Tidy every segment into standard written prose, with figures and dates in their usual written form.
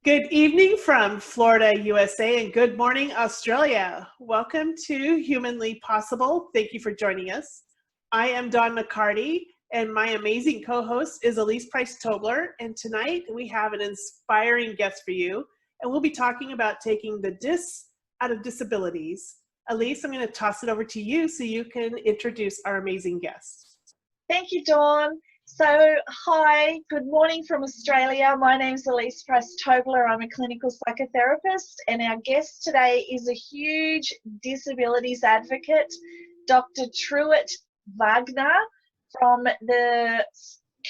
Good evening from Florida, USA, and good morning, Australia. Welcome to Humanly Possible. Thank you for joining us. I am Dawn McCarty, and my amazing co-host is Elise Price-Tobler. And tonight we have an inspiring guest for you, and we'll be talking about taking the dis out of disabilities. Elise, I'm going to toss it over to you so you can introduce our amazing guest. Thank you, Dawn. So, hi, good morning from Australia. My name's Elise Price-Tobler. I'm a clinical psychotherapist, and our guest today is a huge disabilities advocate, Dr. Truett Vaigneur from the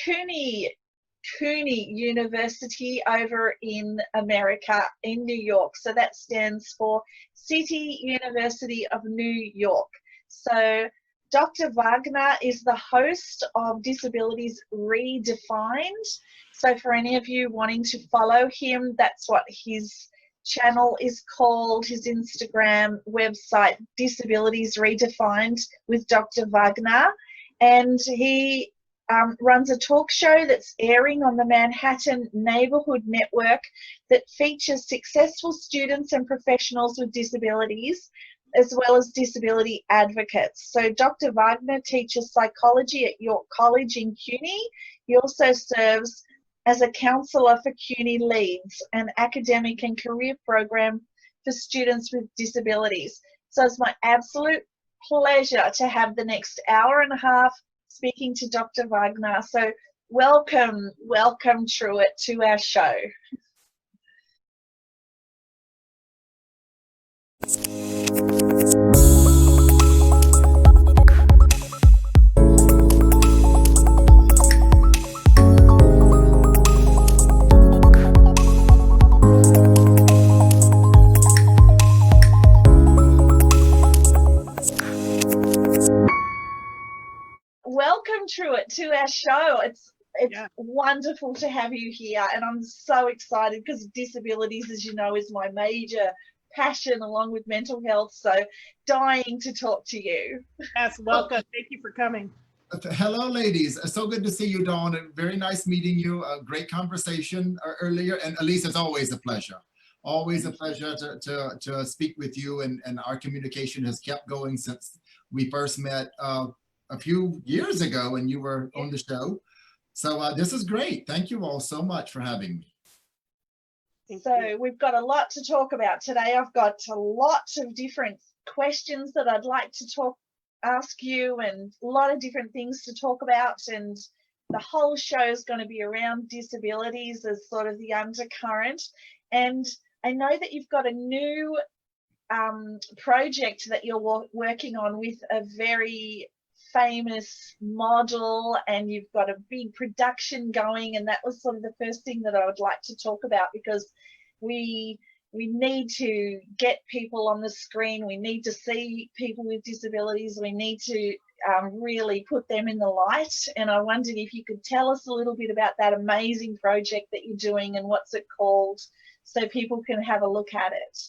CUNY University over in America, in New York. So that stands for City University of New York. So Dr. Vaigneur is the host of Disabilities Redefined. So for any of you wanting to follow him, that's what his channel is called, his Instagram website, Disabilities Redefined with Dr. Vaigneur. And he runs a talk show that's airing on the Manhattan Neighborhood Network that features successful students and professionals with disabilities, as well as disability advocates. So Dr. Vaigneur teaches psychology at York College in CUNY. He also serves as a counsellor for CUNY Leads, an academic and career program for students with disabilities. So it's my absolute pleasure to have the next hour and a half speaking to Dr. Vaigneur. So welcome Truett to our show. Welcome, Truett, to our show. It's wonderful to have you here, and I'm so excited because disabilities, as you know, is my major passion along with mental health. So dying to talk to you. Yes, welcome. Thank you for coming. Hello, ladies. So good to see you, Dawn. Very nice meeting you. A great conversation earlier. And Elise, it's always a pleasure. Always a pleasure to speak with you. And our communication has kept going since we first met a few years ago and you were on the show. So this is great. Thank you all so much for having me. So we've got a lot to talk about today. I've got a lot of different questions that I'd like to ask you, and a lot of different things to talk about, and the whole show is going to be around disabilities as sort of the undercurrent. And I know that you've got a new project that you're working on with a very famous model, and you've got a big production going, and that was sort of the first thing that I would like to talk about, because we need to get people on the screen. We need to see people with disabilities. We need to really put them in the light. And I wondered if you could tell us a little bit about that amazing project that you're doing and what's it called, so people can have a look at it.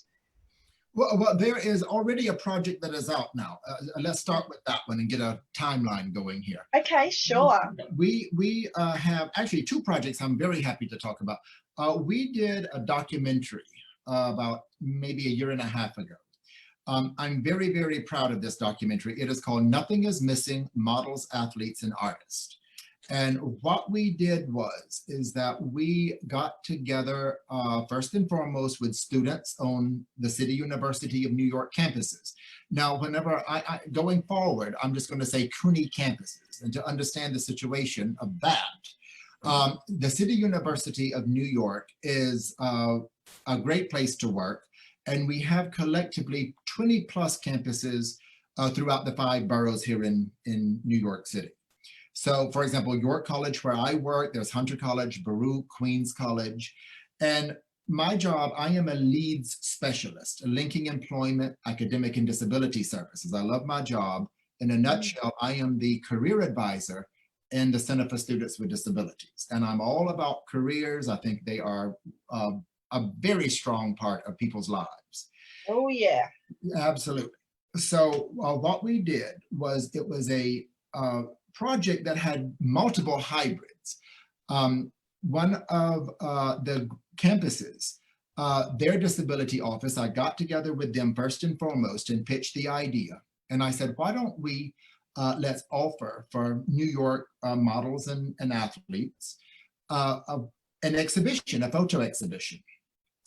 Well, there is already a project that is out now. Let's start with that one and get a timeline going here. Okay, sure. We have actually two projects I'm very happy to talk about. We did a documentary about maybe a year and a half ago. I'm very, very proud of this documentary. It is called Nothing is Missing: Models, Athletes, and Artists. And what we did is that we got together first and foremost with students on the City University of New York campuses. Now, whenever going forward, I'm just going to say CUNY campuses, and to understand the situation of that. The City University of New York is a great place to work, and we have collectively 20 plus campuses throughout the 5 boroughs here in New York City. So for example, York College, where I work, there's Hunter College, Baruch, Queens College. And my job, I am a leads specialist, linking employment, academic, and disability services. I love my job. In a nutshell, I am the career advisor in the Center for Students with Disabilities. And I'm all about careers. I think they are a very strong part of people's lives. Oh, yeah. Absolutely. So what we did was, it was a project that had multiple hybrids. one of the campuses, their disability office, I got together with them first and foremost and pitched the idea. And I said, why don't we let's offer for New York models and athletes an exhibition, a photo exhibition.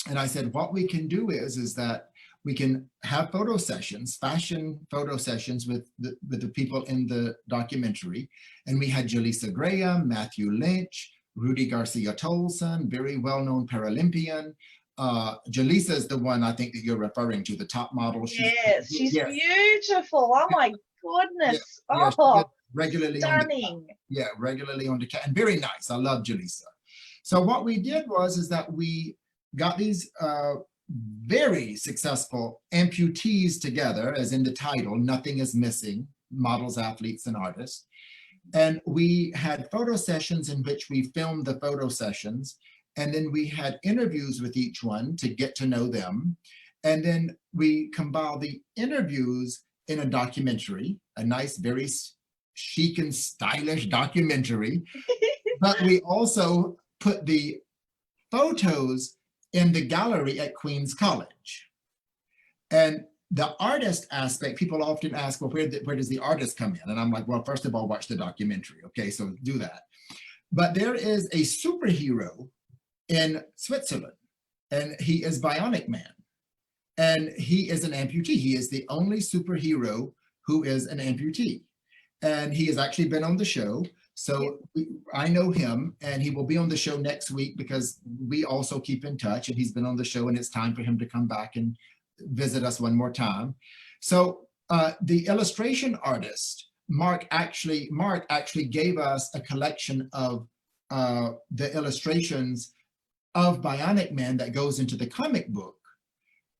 And I said, what we can do is that we can have photo sessions, fashion photo sessions with the people in the documentary. And we had Jaleesa Graham, Matthew Lynch, Rudy Garcia Tolson, very well-known Paralympian. Jaleesa is the one I think that you're referring to, the top model. Yes, she's beautiful. Oh my goodness. Yes, oh, regularly stunning. Regularly on the cat, and very nice. I love Jaleesa. So what we did is that we got these very successful amputees together, as in the title, Nothing is Missing, models, athletes, and artists. And we had photo sessions in which we filmed the photo sessions. And then we had interviews with each one to get to know them. And then we compiled the interviews in a documentary, a nice, very chic and stylish documentary. But we also put the photos in the gallery at Queens College. And the artist aspect, people often ask, well, where does the artist come in? And I'm like, well, first of all, watch the documentary. Okay, so do that. But there is a superhero in Switzerland, and he is Bionic Man. And he is an amputee. He is the only superhero who is an amputee. And he has actually been on the show. So I know him, and he will be on the show next week because we also keep in touch, and he's been on the show, and it's time for him to come back and visit us one more time. So the illustration artist, Mark actually gave us a collection of the illustrations of Bionic Man that goes into the comic book.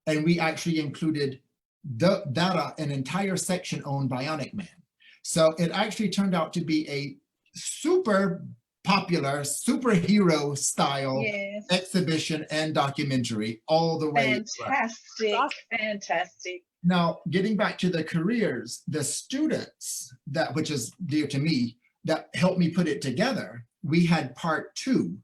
And we actually included an entire section on Bionic Man. So it actually turned out to be a super popular superhero style exhibition and documentary all the way. Fantastic, fantastic. Now, getting back to the careers, the students, which is dear to me, that helped me put it together, we had part 2.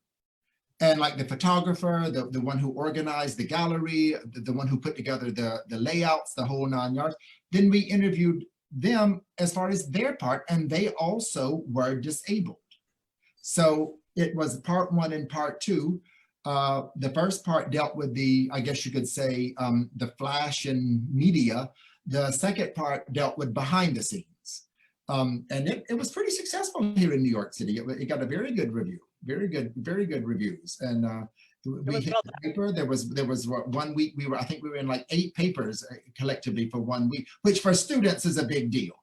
And like the photographer, the one who organized the gallery, the one who put together the layouts, the whole 9 yards. Then we interviewed them as far as their part, and they also were disabled. So it was part 1 and part 2. The first part dealt with I guess you could say, the flash and media. The second part dealt with behind the scenes. And it was pretty successful here in New York City. It got a very good review, very good reviews. And we hit the paper. There was 1 week I think we were in like 8 papers collectively for 1 week, which for students is a big deal.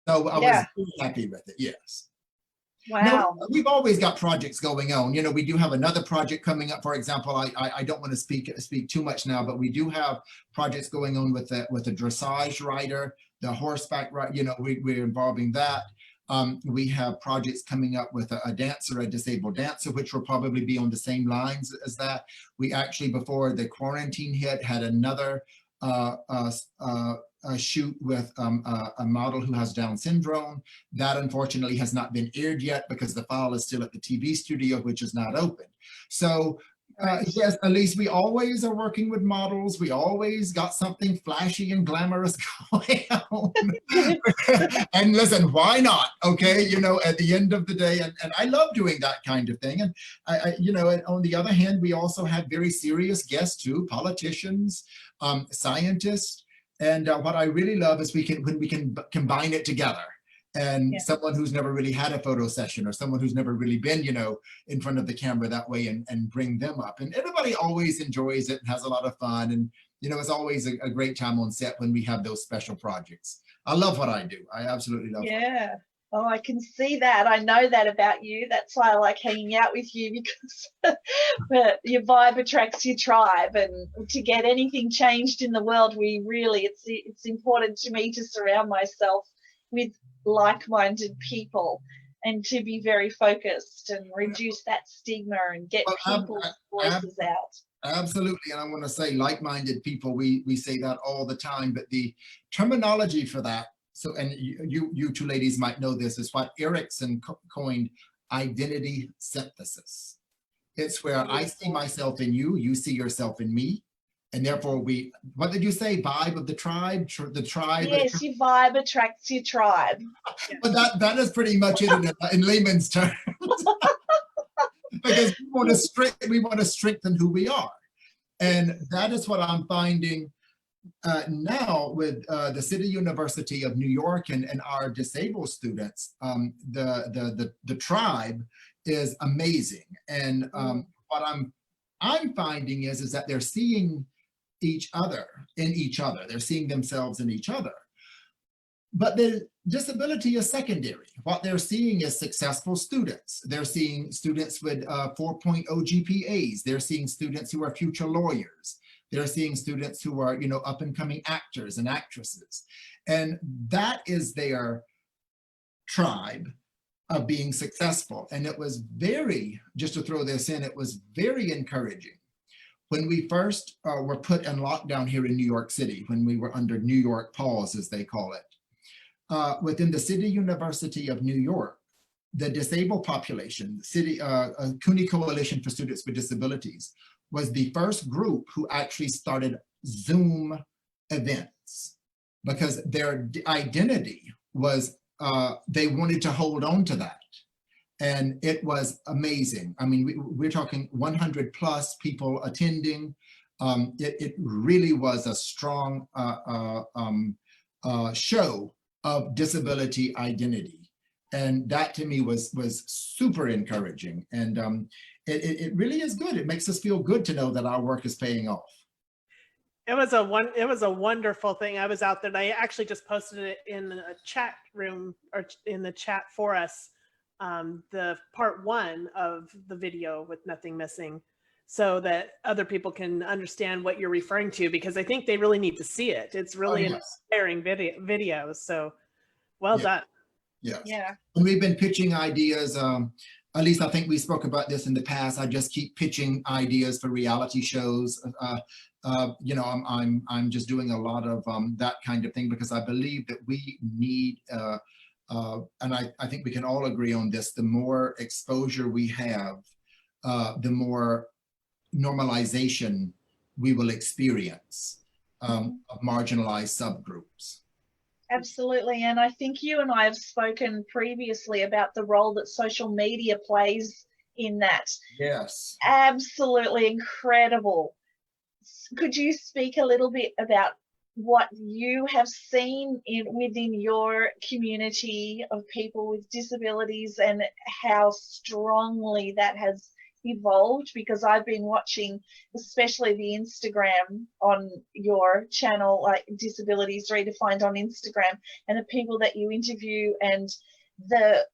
So I Yeah. was happy with it, yes. Wow. No, we've always got projects going on. You know, we do have another project coming up. For example, I don't want to speak too much now, but we do have projects going on with a dressage rider, the horseback ride. You know, we're involving that. We have projects coming up with a dancer, a disabled dancer, which will probably be on the same lines as that. We actually, before the quarantine hit, had another shoot with a model who has Down syndrome. That unfortunately has not been aired yet because the file is still at the TV studio, which is not open. So yes, at least we always are working with models. We always got something flashy and glamorous going on. And listen, why not? Okay, you know, at the end of the day, and I love doing that kind of thing. And you know, and on the other hand, we also had very serious guests too, politicians, scientists. And what I really love is when we can combine it together. And someone who's never really had a photo session, or someone who's never really been, you know, in front of the camera that way, and bring them up. And everybody always enjoys it and has a lot of fun. And, you know, it's always a great time on set when we have those special projects. I love what I do. I absolutely love it. Yeah. Oh, I can see that. I know that about you. That's why I like hanging out with you, because but your vibe attracts your tribe. And to get anything changed in the world, it's important to me to surround myself with like-minded people and to be very focused and reduce that stigma and get people's voices out. Absolutely. And I want to say like-minded people, we say that all the time, but the terminology for that, so, and you two ladies might know this, is what Erickson coined identity synthesis. It's where I see myself in you, you see yourself in me. And therefore what did you say? Vibe of the tribe? The tribe? Yes, your vibe attracts your tribe. But that is pretty much it in layman's terms. Because we want to strengthen who we are. And that is what I'm finding now with the City University of New York and our disabled students. The tribe is amazing. And what I'm finding is that they're seeing each other in each other. They're seeing themselves in each other. But the disability is secondary. What they're seeing is successful students. They're seeing students with 4.0 GPAs. They're seeing students who are future lawyers. They're seeing students who are, you know, up and coming actors and actresses. And that is their tribe of being successful. And it was just to throw this in, it was very encouraging. When we first were put in lockdown here in New York City, when we were under New York pause, as they call it, within the City University of New York, the disabled population, CUNY Coalition for Students with Disabilities, was the first group who actually started Zoom events, because their identity was, they wanted to hold on to that. And it was amazing. I mean, we're talking 100 plus people attending. It really was a strong show of disability identity. And that to me was super encouraging. And it really is good. It makes us feel good to know that our work is paying off. It was a wonderful thing. I was out there and I actually just posted it in a chat room, or in the chat for us, the part 1 of the video with Nothing Missing, so that other people can understand what you're referring to, because I think they really need to see it. It's really inspiring videos. So well done. Yes. Yeah. And we've been pitching ideas. At least I think we spoke about this in the past. I just keep pitching ideas for reality shows. You know, I'm just doing a lot of that kind of thing, because I believe that we need, and I think we can all agree on this, the more exposure we have, the more normalization we will experience of marginalized subgroups. Absolutely. And I think you and I have spoken previously about the role that social media plays in that. Yes. Absolutely incredible. Could you speak a little bit about what you have seen within your community of people with disabilities, and how strongly that has evolved, because I've been watching, especially the Instagram on your channel, like Disabilities Redefined on Instagram, and the people that you interview, and the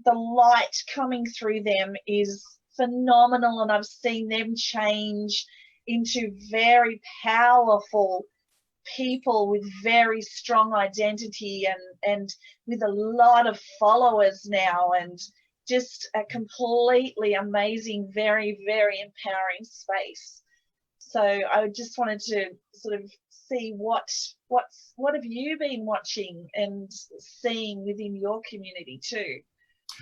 light coming through them is phenomenal, and I've seen them change into very powerful people with very strong identity, and with a lot of followers now, and just a completely amazing, very, very empowering space. So I just wanted to sort of see what have you been watching and seeing within your community too?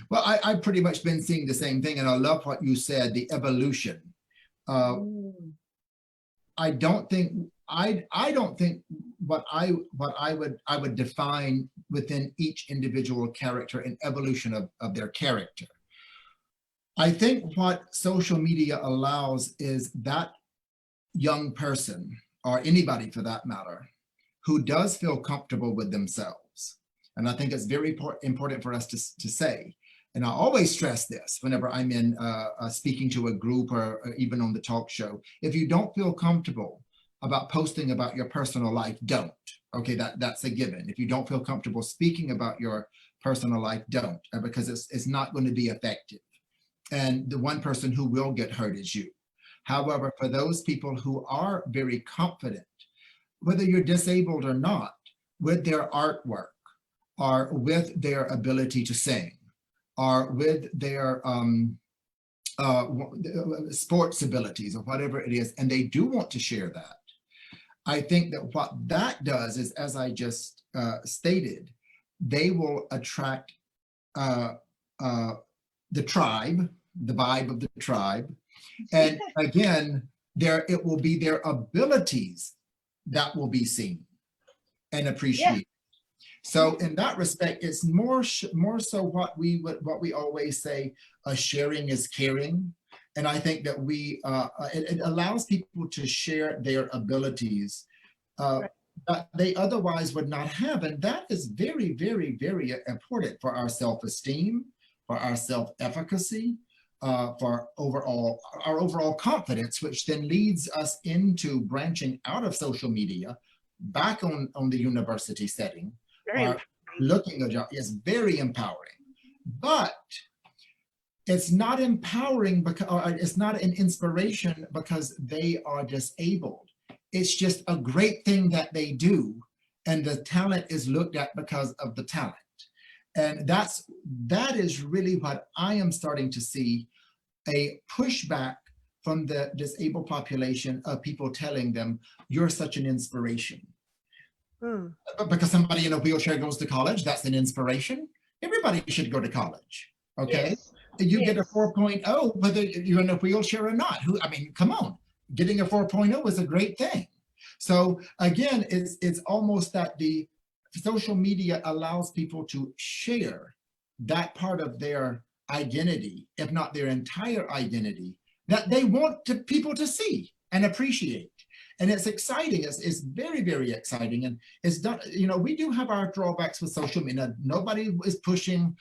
Well, I've pretty much been seeing the same thing, and I love what you said, the evolution. I don't think what I would define within each individual character an evolution of their character. I think what social media allows is that young person, or anybody for that matter, who does feel comfortable with themselves. And I think it's very important for us to say, and I always stress this whenever I'm in speaking to a group or even on the talk show, if you don't feel comfortable about posting about your personal life, don't. Okay, that's a given. If you don't feel comfortable speaking about your personal life, don't, because it's not going to be effective. And the one person who will get hurt is you. However, for those people who are very confident, whether you're disabled or not, with their artwork, or with their ability to sing, or with their sports abilities, or whatever it is, and they do want to share that, I think that what that does is, as I just stated, they will attract the tribe, the vibe of the tribe. And again, it will be their abilities that will be seen and appreciated. Yeah. So in that respect, it's more so what we always say, sharing is caring. And I think that it allows people to share their abilities that they otherwise would not have. And that is very, very, very important for our self-esteem, for our self-efficacy, for our overall confidence, which then leads us into branching out of social media, back on the university setting, looking at job. Is very empowering. But it's not empowering because, or it's not an inspiration because they are disabled. It's just a great thing that they do, and the talent is looked at because of the talent. And that is really what I am starting to see, a pushback from the disabled population of people telling them, you're such an inspiration. Because somebody in a wheelchair goes to college, that's an inspiration. Everybody should go to college, okay? Yes. You get a 4.0, whether you're in a wheelchair or not. I mean, come on, getting a 4.0 is a great thing. So again, it's almost that the social media allows people to share that part of their identity, if not their entire identity, that they want people to see and appreciate. And it's exciting. It's very, very exciting. And it's done, you know, we do have our drawbacks with social media. Nobody is pushing,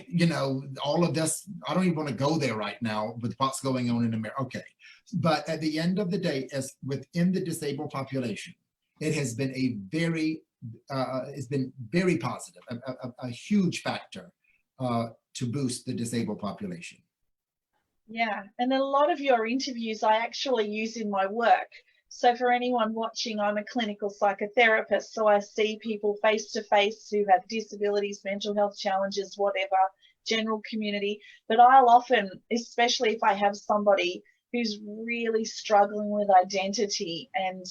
you know, all of this. I don't even want to go there right now with what's going on in America. Okay. But at the end of the day, as within the disabled population, it has been it's been very positive, a huge factor to boost the disabled population. Yeah, and a lot of your interviews I actually use in my work. So for anyone watching, I'm a clinical psychotherapist, so I see people face to face who have disabilities, mental health challenges, whatever, general community. But I'll often, especially if I have somebody who's really struggling with identity and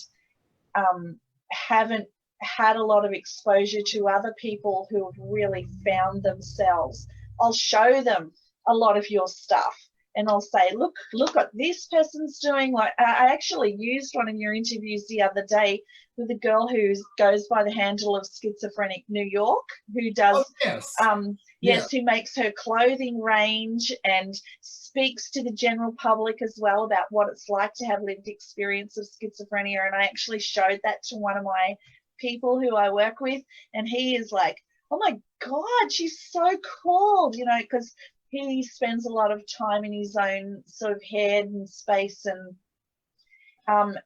haven't had a lot of exposure to other people who have really found themselves, I'll show them a lot of your stuff. And I'll say, look what this person's doing. Like, I actually used one in your interviews the other day with a girl who goes by the handle of Schizophrenic New York, who does, who makes her clothing range and speaks to the general public as well about what it's like to have lived experience of schizophrenia. And I actually showed that to one of my people who I work with, and he is like, oh my God, she's so cool, you know, because he spends a lot of time in his own sort of head and space, and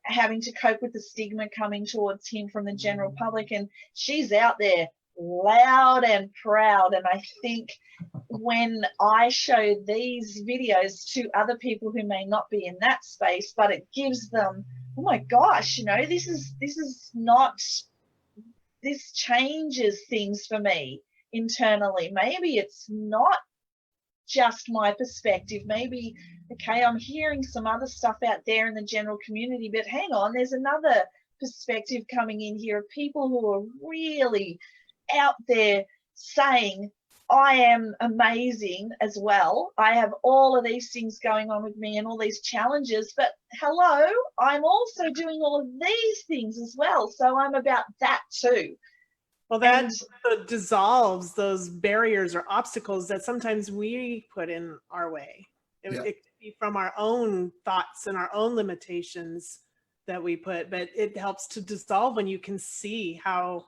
having to cope with the stigma coming towards him from the general public. And she's out there loud and proud. And I think when I show these videos to other people who may not be in that space, but it gives them, oh my gosh, you know, this changes things for me internally. Maybe it's not just my perspective. Maybe, okay, I'm hearing some other stuff out there in the general community, but hang on, there's another perspective coming in here of people who are really out there saying, I am amazing as well. I have all of these things going on with me and all these challenges, but hello, I'm also doing all of these things as well. So I'm about that too. Well, that dissolves those barriers or obstacles that sometimes we put in our way. It could be from our own thoughts and our own limitations that we put, but it helps to dissolve when you can see how,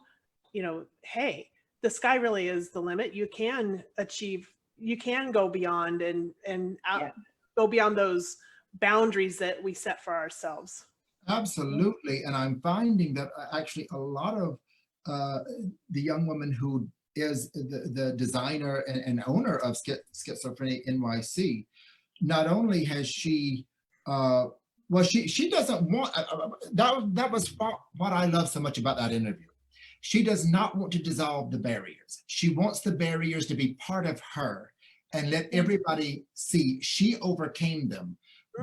you know, hey, the sky really is the limit. You can achieve, you can go beyond and go beyond those boundaries that we set for ourselves. Absolutely. And I'm finding that actually a lot of the young woman who is the designer and owner of Schizophrenia NYC, not only has she, well, she doesn't want, that was what I love so much about that interview. She does not want to dissolve the barriers. She wants the barriers to be part of her and let everybody see she overcame them.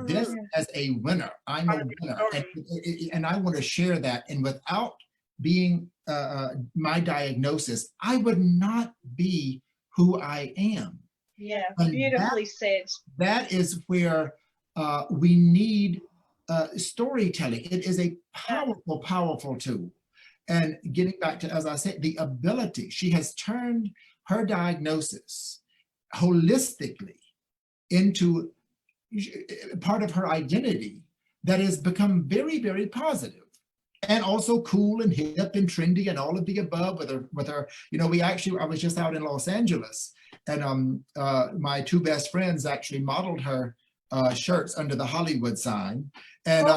This as a winner, I'm a winner, and I want to share that. And without being my diagnosis, I would not be who I am. Yeah, and beautifully said. That is where we need storytelling. It is a powerful, powerful tool. And getting back to, as I said, the ability, she has turned her diagnosis holistically into part of her identity that has become very, very positive. And also cool and hip and trendy and all of the above with her, you know, I was just out in Los Angeles, and my two best friends actually modeled her shirts under the Hollywood sign. And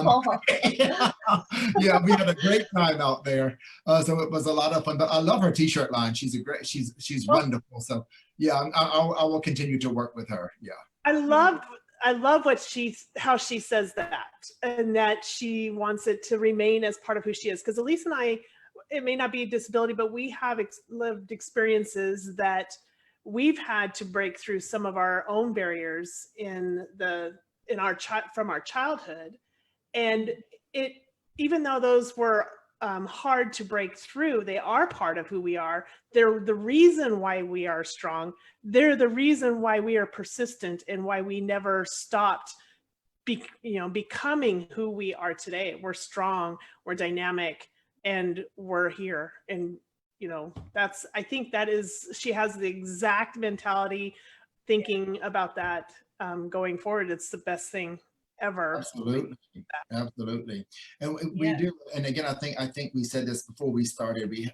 yeah, we had a great time out there. So it was a lot of fun, but I love her t-shirt line. She's wonderful. So yeah, I will continue to work with her. Yeah. I love how she says that, and that she wants it to remain as part of who she is. Because Elise and I, it may not be a disability, but we have lived experiences that we've had to break through some of our own barriers from our childhood. And even though those were hard to break through, they are part of who we are. They're the reason why we are strong. They're the reason why we are persistent and why we never stopped becoming who we are today. We're strong, we're dynamic, and we're here. And I think she has the exact mentality, thinking about that going forward. It's the best thing ever. Absolutely. Absolutely. And we do, and again, I think we said this before we started. We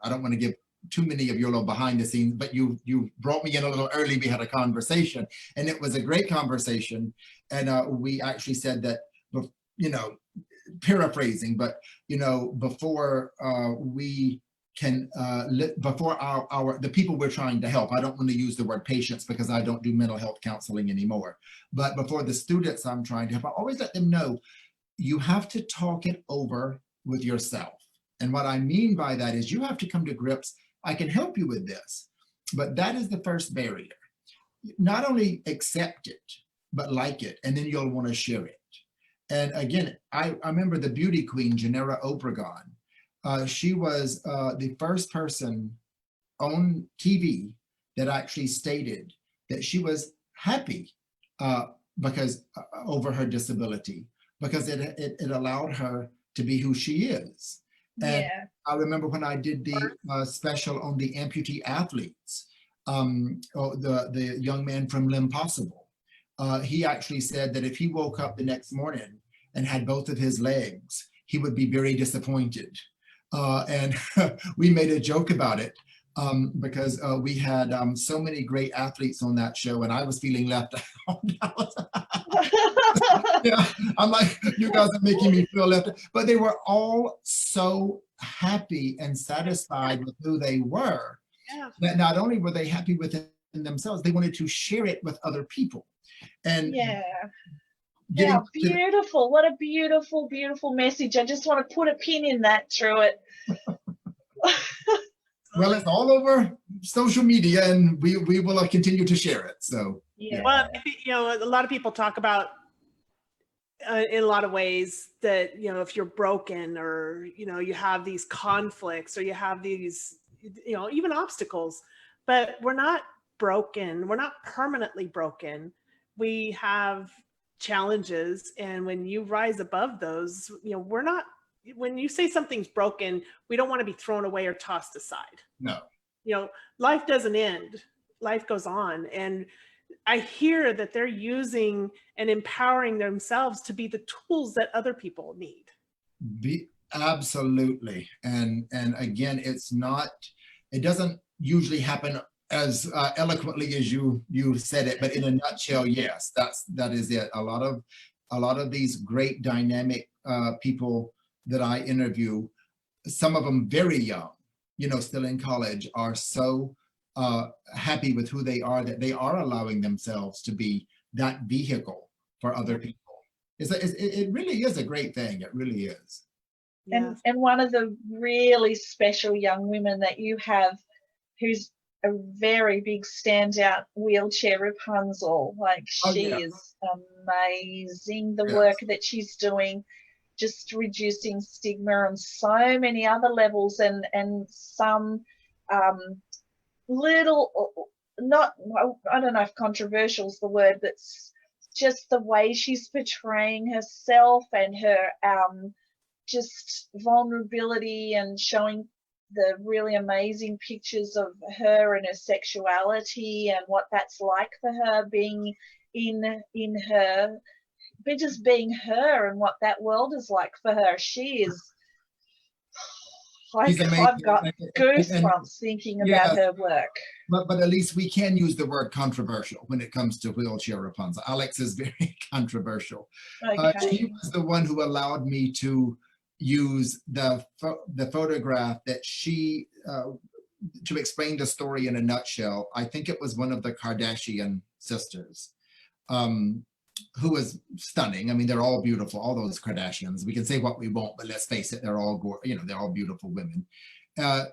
I don't want to give too many of your little behind the scenes, but you brought me in a little early. We had a conversation, and it was a great conversation. And we actually said that, paraphrasing, but before we can before the people we're trying to help, I don't want to use the word patients because I don't do mental health counseling anymore, but before the students I'm trying to help, I always let them know you have to talk it over with yourself. And what I mean by that is you have to come to grips. I can help you with this, but that is the first barrier. Not only accept it, but like it, and then you'll want to share it. And again, I remember the beauty queen, Janera Obregon. She was the first person on TV that actually stated that she was happy because over her disability, because it allowed her to be who she is. And I remember when I did the special on the amputee athletes, the young man from Limb Possible, he actually said that if he woke up the next morning and had both of his legs, he would be very disappointed. And we made a joke about it. because we had so many great athletes on that show, and I was feeling left out. Yeah, I'm like, you guys are making me feel left out. But they were all so happy and satisfied with who they were. Yeah. That not only were they happy with it themselves, they wanted to share it with other people. And yeah. Yeah, beautiful. What a beautiful, beautiful message. I just want to put a pin in that, Truett. Well, it's all over social media, and we will continue to share it. So Yeah. Well, you know, a lot of people talk about in a lot of ways that, you know, if you're broken, or, you know, you have these conflicts, or you have these, you know, even obstacles, but we're not broken. We're not permanently broken. We have challenges, and when you rise above those, you know, we're not, when you say something's broken, we don't want to be thrown away or tossed aside. no. You know, life doesn't end. Life goes on. And I hear that they're using and empowering themselves to be the tools that other people need. Absolutely. And again, it's not, it doesn't usually happen as eloquently as you said it, but in a nutshell, yes, that is it. A lot of these great dynamic people that I interview, some of them very young, you know, still in college, are so happy with who they are, that they are allowing themselves to be that vehicle for other people. It really is a great thing. It really is. Yeah. And one of the really special young women that you have, who's a very big standout, wheelchair Rapunzel. Like, she is amazing. The work that she's doing, just reducing stigma on so many other levels, and some little, not, I don't know if controversial is the word, but just the way she's portraying herself and her just vulnerability, and showing the really amazing pictures of her and her sexuality and what that's like for her, being in her, but just being her, and what that world is like for her. She is, I've got goosebumps thinking about her work. But at least we can use the word controversial when it comes to wheelchair Rapunzel. Alex is very controversial. Okay. She was the one who allowed me to use the photograph that she, to explain the story in a nutshell. I think it was one of the Kardashian sisters, who was stunning. I mean, they're all beautiful, all those Kardashians. We can say what we want, but let's face it, they're all, you know, they're all beautiful women. There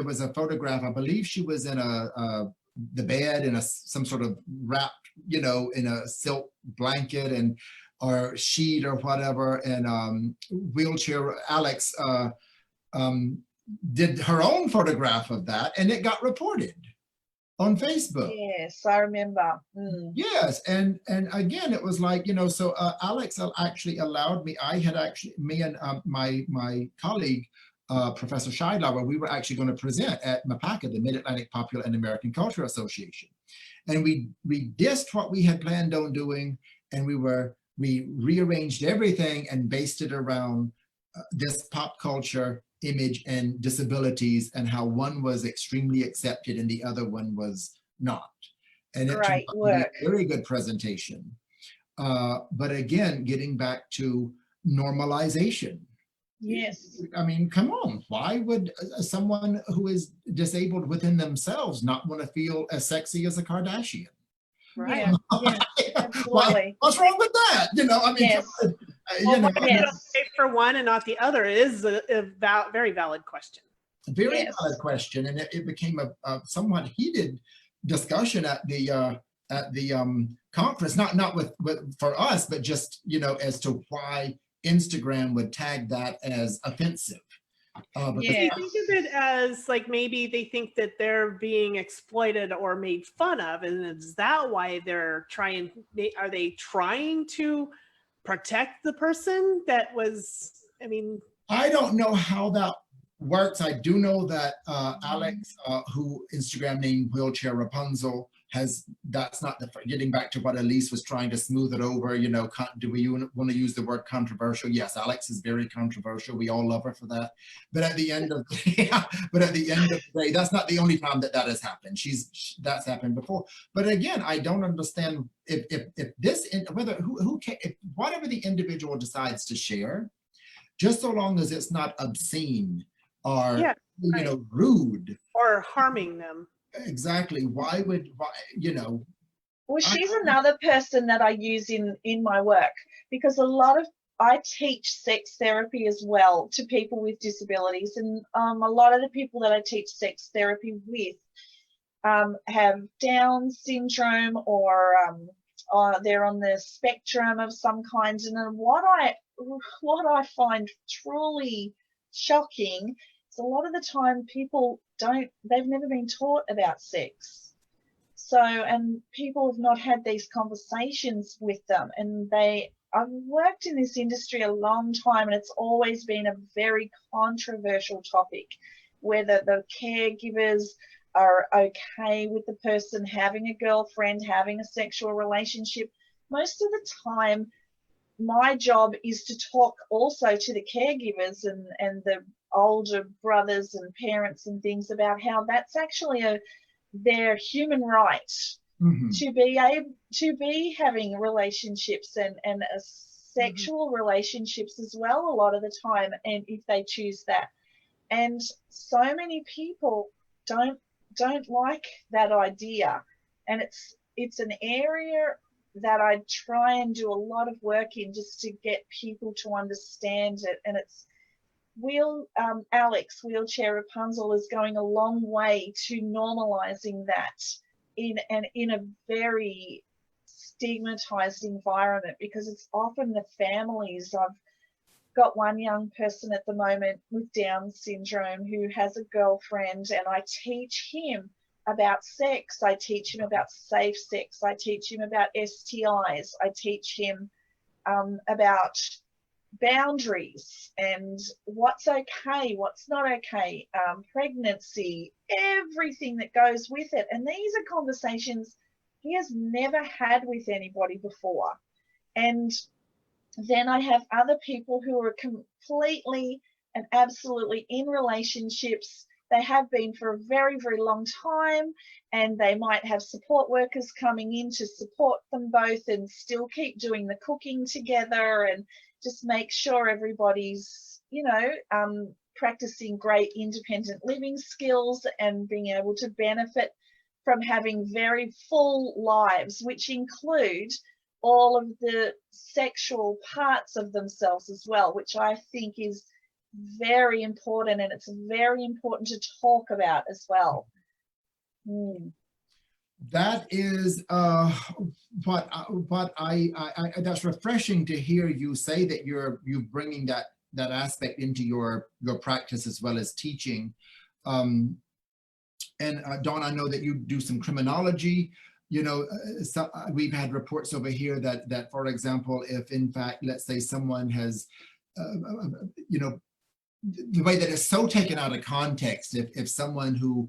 was a photograph, I believe she was in the bed in some sort of wrapped, you know, in a silk blanket and or sheet or whatever, and wheelchair Alex did her own photograph of that, and it got reported on Facebook. Yes, I remember. Yes, and again, it was like, you know, so Alex actually allowed me, me and my colleague, Professor Scheidlauer, we were actually going to present at MAPACA, the Mid-Atlantic Popular and American Culture Association. And we dissed what we had planned on doing, and we rearranged everything and based it around this pop culture image and disabilities, and how one was extremely accepted and the other one was not. And it turned out to be a very good presentation. But again, getting back to normalization. Yes. I mean, come on. Why would someone who is disabled within themselves not want to feel as sexy as a Kardashian? Right. Yeah, absolutely. What's wrong with that? You know, I mean, yes. You know, for one and not the other is a very valid question. Very valid question, and it became a somewhat heated discussion at the conference. Not with for us, but just, you know, as to why Instagram would tag that as offensive. Do you think of it as like, maybe they think that they're being exploited or made fun of, and is that why they're trying? Are they trying to protect the person that was? I mean, I don't know how that works. I do know that Alex, who Instagram named Wheelchair Rapunzel, that's not the, getting back to what Elise was trying to smooth it over, you know, do we want to use the word controversial? Yes, Alex is very controversial. We all love her for that. But at the end of the day, that's not the only time that has happened. That's happened before. But again, I don't understand if this, whether if whatever the individual decides to share, just so long as it's not obscene or you know, rude or harming them. Exactly. Why, you know? Well, she's another person that I use in my work, because I teach sex therapy as well to people with disabilities, and a lot of the people that I teach sex therapy with have Down syndrome, or they're on the spectrum of some kind. And what I find truly shocking is a lot of the time people they've never been taught about sex. So, and people have not had these conversations with them, and I've worked in this industry a long time, and it's always been a very controversial topic, whether the caregivers are okay with the person having a girlfriend, having a sexual relationship. Most of the time, my job is to talk also to the caregivers and the older brothers and parents and things about how that's actually their human right to be able to be having relationships and sexual relationships as well a lot of the time, and if they choose that. And so many people don't like that idea, and it's an area that I try and do a lot of work in, just to get people to understand it. And it's Alex, Wheelchair Rapunzel, is going a long way to normalizing that in a very stigmatized environment, because it's often the families. I've got one young person at the moment with Down syndrome who has a girlfriend, and I teach him about sex. I teach him about safe sex. I teach him about STIs. I teach him about boundaries and what's okay, what's not okay, pregnancy, everything that goes with it. And these are conversations he has never had with anybody before. And then I have other people who are completely and absolutely in relationships. They have been for a very, very long time, and they might have support workers coming in to support them both and still keep doing the cooking together and just make sure everybody's, you know, practicing great independent living skills and being able to benefit from having very full lives, which include all of the sexual parts of themselves as well, which I think is very important, and it's very important to talk about as well. That is what I that's refreshing to hear you say, that you're bringing that aspect into your practice as well as teaching. And Dawn, I know that you do some criminology. You know, so we've had reports over here that for example, if in fact, let's say someone has, you know, the way that it's so taken out of context, if someone who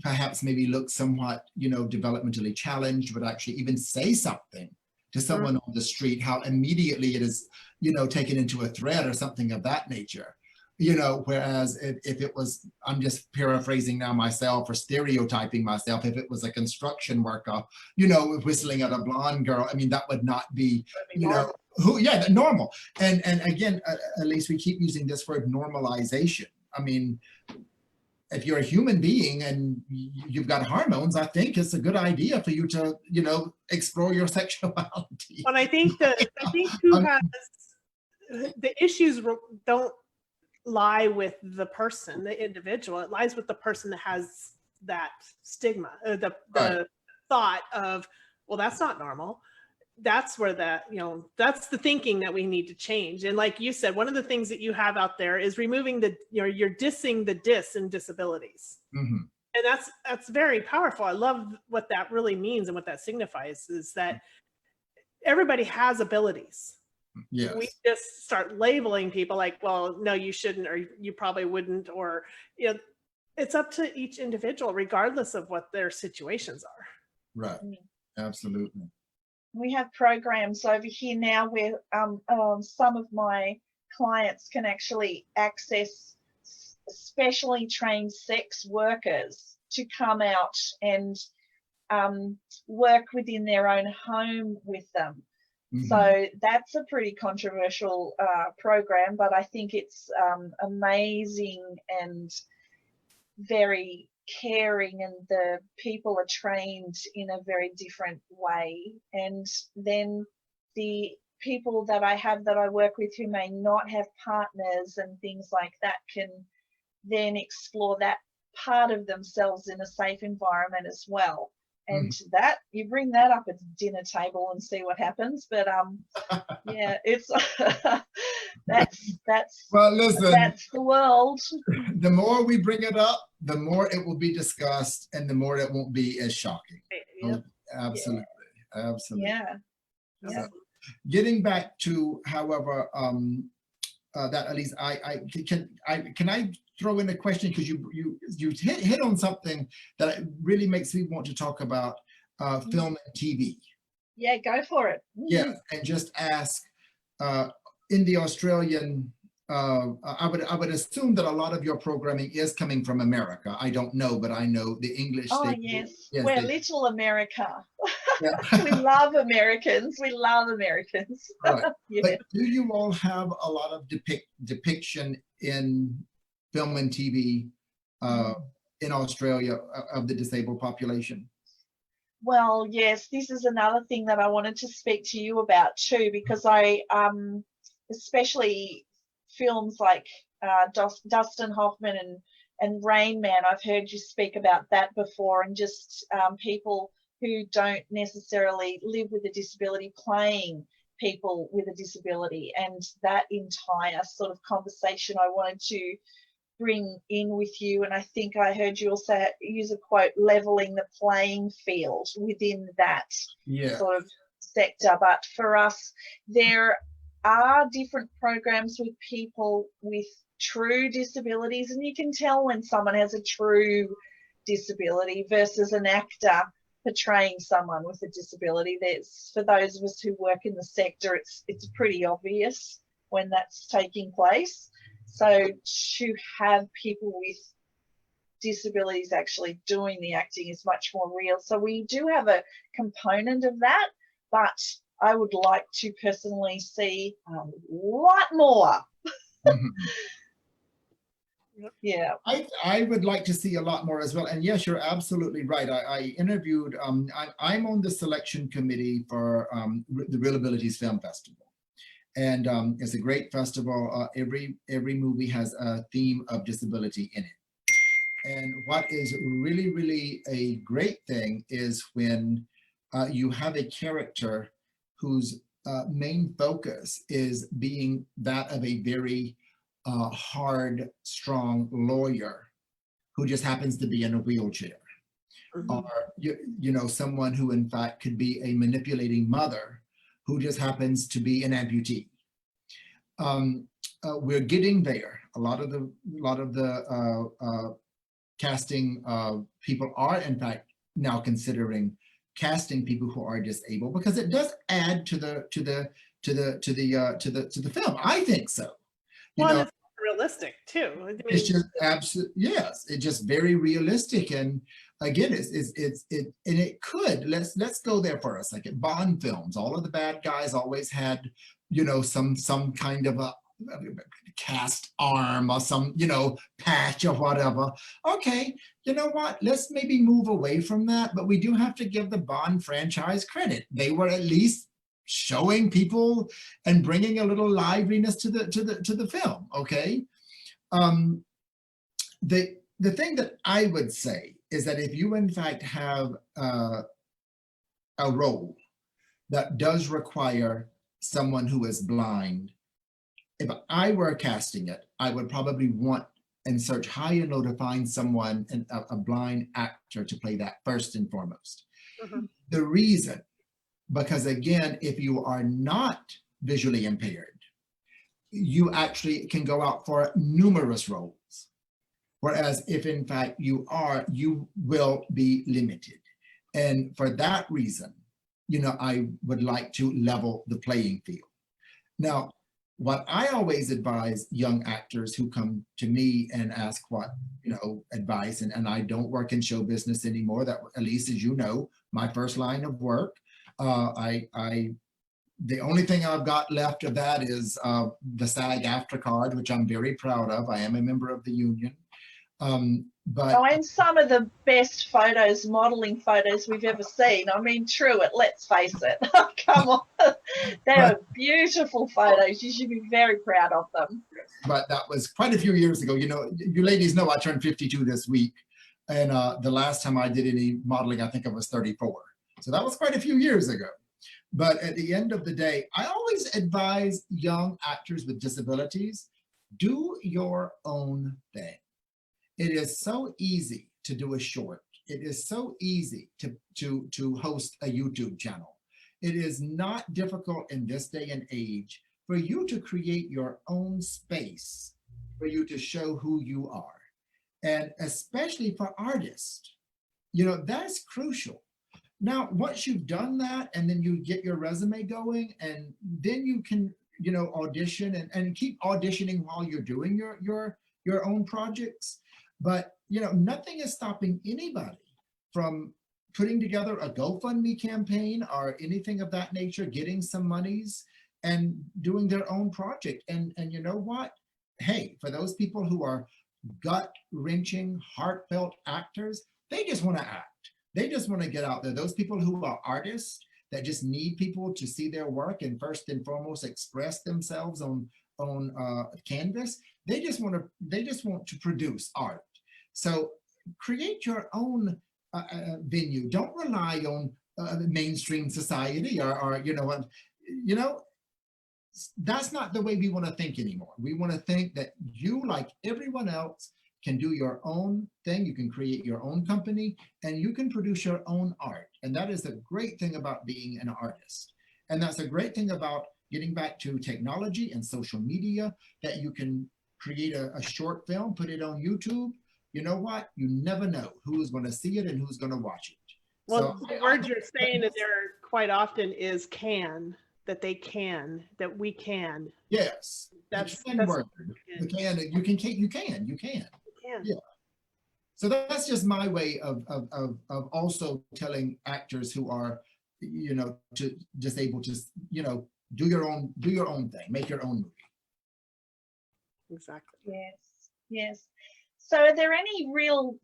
perhaps maybe looks somewhat, you know, developmentally challenged would actually even say something to someone on the street, how immediately it is, you know, taken into a threat or something of that nature. You know, whereas if it was, I'm just paraphrasing now myself or stereotyping myself, if it was a construction worker, you know, whistling at a blonde girl, I mean, that would not be, you know, normal. And again, at least we keep using this word normalization. I mean, if you're a human being and you've got hormones, I think it's a good idea for you to, you know, explore your sexuality. Well, I think who has the issues don't lie with the person, the individual. It lies with the person that has that stigma, the thought of, well, that's not normal. That's where that, you know, that's the thinking that we need to change. And like you said, one of the things that you have out there is removing the, you know, you're dissing the dis in disabilities. And that's very powerful. I love what that really means, and what that signifies is that everybody has abilities. Yes. We just start labeling people like, well, no, you shouldn't, or you probably wouldn't, or, you know, it's up to each individual, regardless of what their situations are. Right. Absolutely. We have programs over here now where some of my clients can actually access specially trained sex workers to come out and work within their own home with them. So that's a pretty controversial program, but I think it's amazing and very caring, and the people are trained in a very different way. And then the people that I have that I work with who may not have partners and things like that can then explore that part of themselves in a safe environment as well. And that, you bring that up at the dinner table and see what happens. But yeah, it's that's well, listen, that's the world. The more we bring it up, the more it will be discussed, and the more it won't be as shocking. Yep. Absolutely. Absolutely. Yeah. So, getting back to, however, that at least can I throw in a question, because you hit on something that really makes me want to talk about film and TV. Yeah, go for it. Yeah, and just ask in the Australian. I would assume that a lot of your programming is coming from America. I don't know, but I know the English. Oh yes, we're little America. Yeah. We love Americans. We love Americans. Right. Yeah. But do you all have a lot of depiction in film and TV in Australia of the disabled population? Well, yes, this is another thing that I wanted to speak to you about too, because I especially films like Dustin Hoffman and Rain Man, I've heard you speak about that before, and just people who don't necessarily live with a disability playing people with a disability. And that entire sort of conversation I wanted to bring in with you. And I think I heard you also use a quote, leveling the playing field within that sort of sector. But for us, there are different programs with people with true disabilities, and you can tell when someone has a true disability versus an actor portraying someone with a disability. There's, for those of us who work in the sector, it's pretty obvious when that's taking place. So to have people with disabilities actually doing the acting is much more real. So we do have a component of that, but I would like to personally see a lot more. Yeah, I would like to see a lot more as well. And yes, you're absolutely right. I interviewed, I'm on the selection committee for the Real Abilities Film Festival. And it's a great festival. Every movie has a theme of disability in it. And what is really, really a great thing is when you have a character whose main focus is being that of a very hard, strong lawyer who just happens to be in a wheelchair. Or you know, someone who in fact could be a manipulating mother who just happens to be an amputee. We're getting there. A lot of the casting people are in fact now considering casting people who are disabled, because it does add to the film. I think so. Well, it's realistic too. I mean, it's just absolutely, yes, it's just very realistic. And again, it could, let's go there for a second. Bond films, all of the bad guys always had, you know, some kind of a cast arm or some, you know, patch or whatever. Okay, you know what, let's maybe move away from that, but we do have to give the Bond franchise credit. They were at least showing people and bringing a little liveliness to the film. Okay, the thing that I would say is that if you in fact have a role that does require someone who is blind, if I were casting it, I would probably want and search high and low to find someone, a blind actor, to play that first and foremost. The reason, because again, if you are not visually impaired, you actually can go out for numerous roles. Whereas if in fact you are, you will be limited. And for that reason, I would like to level the playing field. Now, what I always advise young actors who come to me and ask what, advice, and I don't work in show business anymore, that at least as you know, my first line of work, the only thing I've got left of that is the SAG-AFTRA card, which I'm very proud of. I am a member of the union. And some of the best photos, modeling photos we've ever seen. I mean, Truett, let's face it. Come on. They are beautiful photos. You should be very proud of them. But that was quite a few years ago. You ladies know I turned 52 this week. And the last time I did any modeling, I think I was 34. So that was quite a few years ago. But at the end of the day, I always advise young actors with disabilities, do your own thing. It is so easy to do a short. It is so easy to host a YouTube channel. It is not difficult in this day and age for you to create your own space, for you to show who you are. And especially for artists, that's crucial. Now, once you've done that and then you get your resume going, and then you can, audition and keep auditioning while you're doing your own projects. But, nothing is stopping anybody from putting together a GoFundMe campaign or anything of that nature, getting some monies and doing their own project. And you know what? Hey, for those people who are gut-wrenching, heartfelt actors, they just want to act. They just want to get out there. Those people who are artists that just need people to see their work and first and foremost express themselves on canvas. They just want to produce art. So create your own venue. Don't rely on mainstream society or that's not the way we want to think anymore. We want to think that you, like everyone else, can do your own thing. You can create your own company and you can produce your own art. And that is the great thing about being an artist. And that's a great thing about getting back to technology and social media, that you can create a short film, put it on YouTube. You know what? You never know who's going to see it and who's going to watch it. Well, so, the word you're saying that there quite often is can, that we can. Yes. That's word. You can. Yeah. So that's just my way of also telling actors who are, to just able to, do your own thing, make your own movie. Exactly. Yes. So are there any real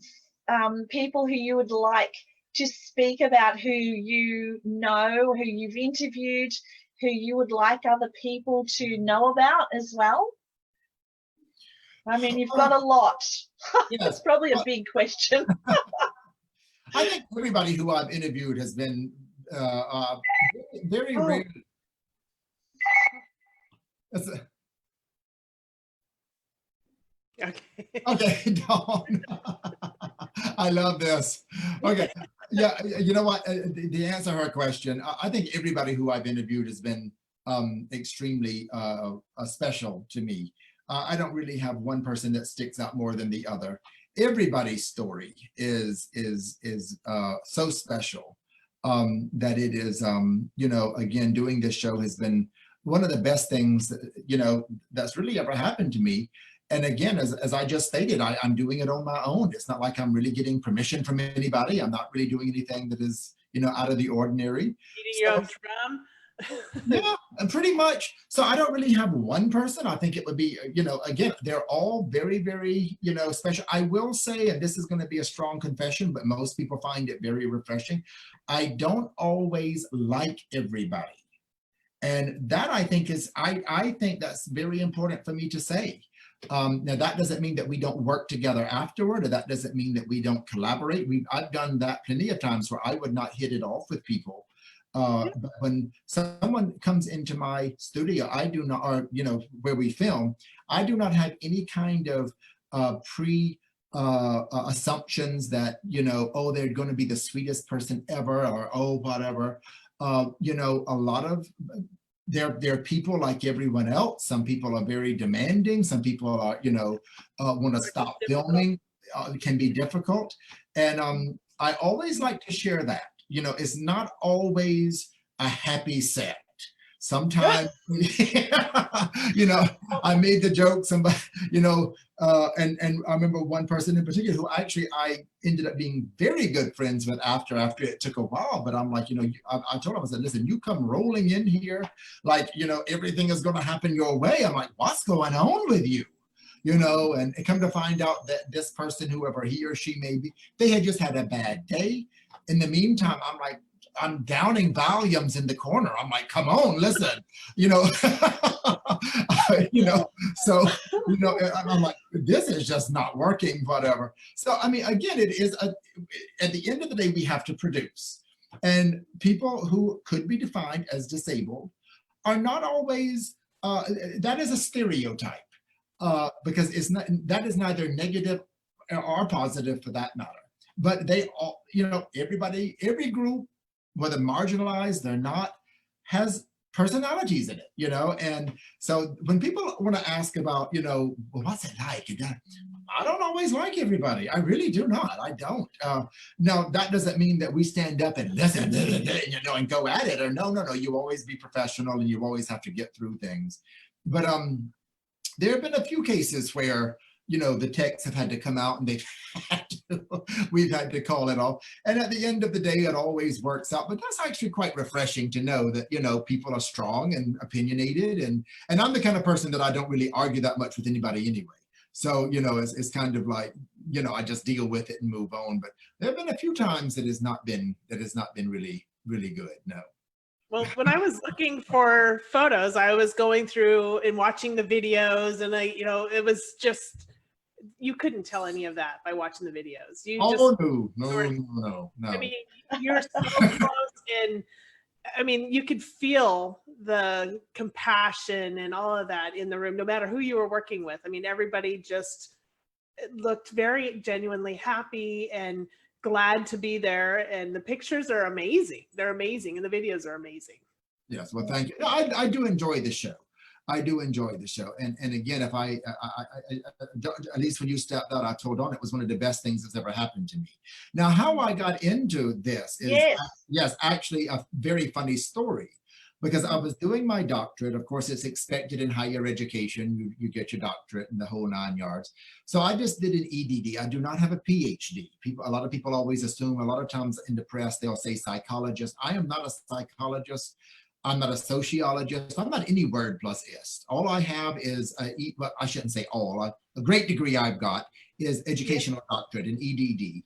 people who you would like to speak about, who you know, who you've interviewed, who you would like other people to know about as well? I mean, you've got a lot. Yes. That's probably a big question. I think everybody who I've interviewed has been very rare. Okay, Dawn. I love this. Okay, yeah, you know what? To answer her question, I think everybody who I've interviewed has been extremely special to me. I don't really have one person that sticks out more than the other. Everybody's story is so special that it is, again, doing this show has been one of the best things, that's really ever happened to me. And again, as I just stated, I'm doing it on my own. It's not like I'm really getting permission from anybody. I'm not really doing anything that is, out of the ordinary. Eating your own drum. Yeah, and pretty much. So I don't really have one person. I think it would be, again, they're all very, very, special. I will say, and this is going to be a strong confession, but most people find it very refreshing. I don't always like everybody. And that I think is, I think that's very important for me to say. Now that doesn't mean that we don't work together afterward, or that doesn't mean that we don't collaborate. I've done that plenty of times where I would not hit it off with people. But when someone comes into my studio, I do not, or where we film, I do not have any kind of assumptions that oh, they're going to be the sweetest person ever, or oh, whatever. A lot of they're people like everyone else. Some people are very demanding. Some people are, want to stop filming. It can be difficult. And I always like to share that, it's not always a happy set. Sometimes, I made the joke, somebody, and I remember one person in particular who actually I ended up being very good friends with after it took a while, but I'm like, I told him, I said, listen, you come rolling in here, like, everything is going to happen your way. I'm like, what's going on with you? And come to find out that this person, whoever he or she may be, they had just had a bad day. In the meantime, I'm downing volumes in the corner. I'm like, come on, listen, so, I'm like, this is just not working, whatever. So, I mean, again, it is, at the end of the day, we have to produce. And people who could be defined as disabled are not always, that is a stereotype, because that is neither negative or positive for that matter. But they all, everybody, every group, whether marginalized or not, has personalities in it, and so when people want to ask about, well, what's it like? I don't always like everybody. I really do not. I don't. Now, that doesn't mean that we stand up and listen, and go at it, or no. You always be professional and you always have to get through things. But there have been a few cases where, the techs have had to come out and we've had to call it off. And at the end of the day, it always works out. But that's actually quite refreshing to know that, people are strong and opinionated. And I'm the kind of person that I don't really argue that much with anybody anyway. So, it's kind of like, I just deal with it and move on. But there have been a few times that has not been really, really good. No. Well, when I was looking for photos, I was going through and watching the videos, and it was just, you couldn't tell any of that by watching the videos. No. I mean, you're so close, and I mean, you could feel the compassion and all of that in the room, no matter who you were working with. I mean, everybody just looked very genuinely happy and glad to be there, and the pictures are amazing. They're amazing, and the videos are amazing. Yes, well, thank you. I do enjoy the show. I do enjoy the show, and again, if I at least when you stepped out, I told on it was one of the best things that's ever happened to me. Now, how I got into this is yes, actually a very funny story, because I was doing my doctorate. Of course, it's expected in higher education. You get your doctorate and the whole 9 yards. So I just did an EDD. I do not have a PhD. A lot of people always assume, a lot of times in the press, they'll say psychologist. I am not a psychologist. I'm not a sociologist. I'm not any word plus ist. All I have is, well, I shouldn't say all, a great degree I've got is educational doctorate in EDD.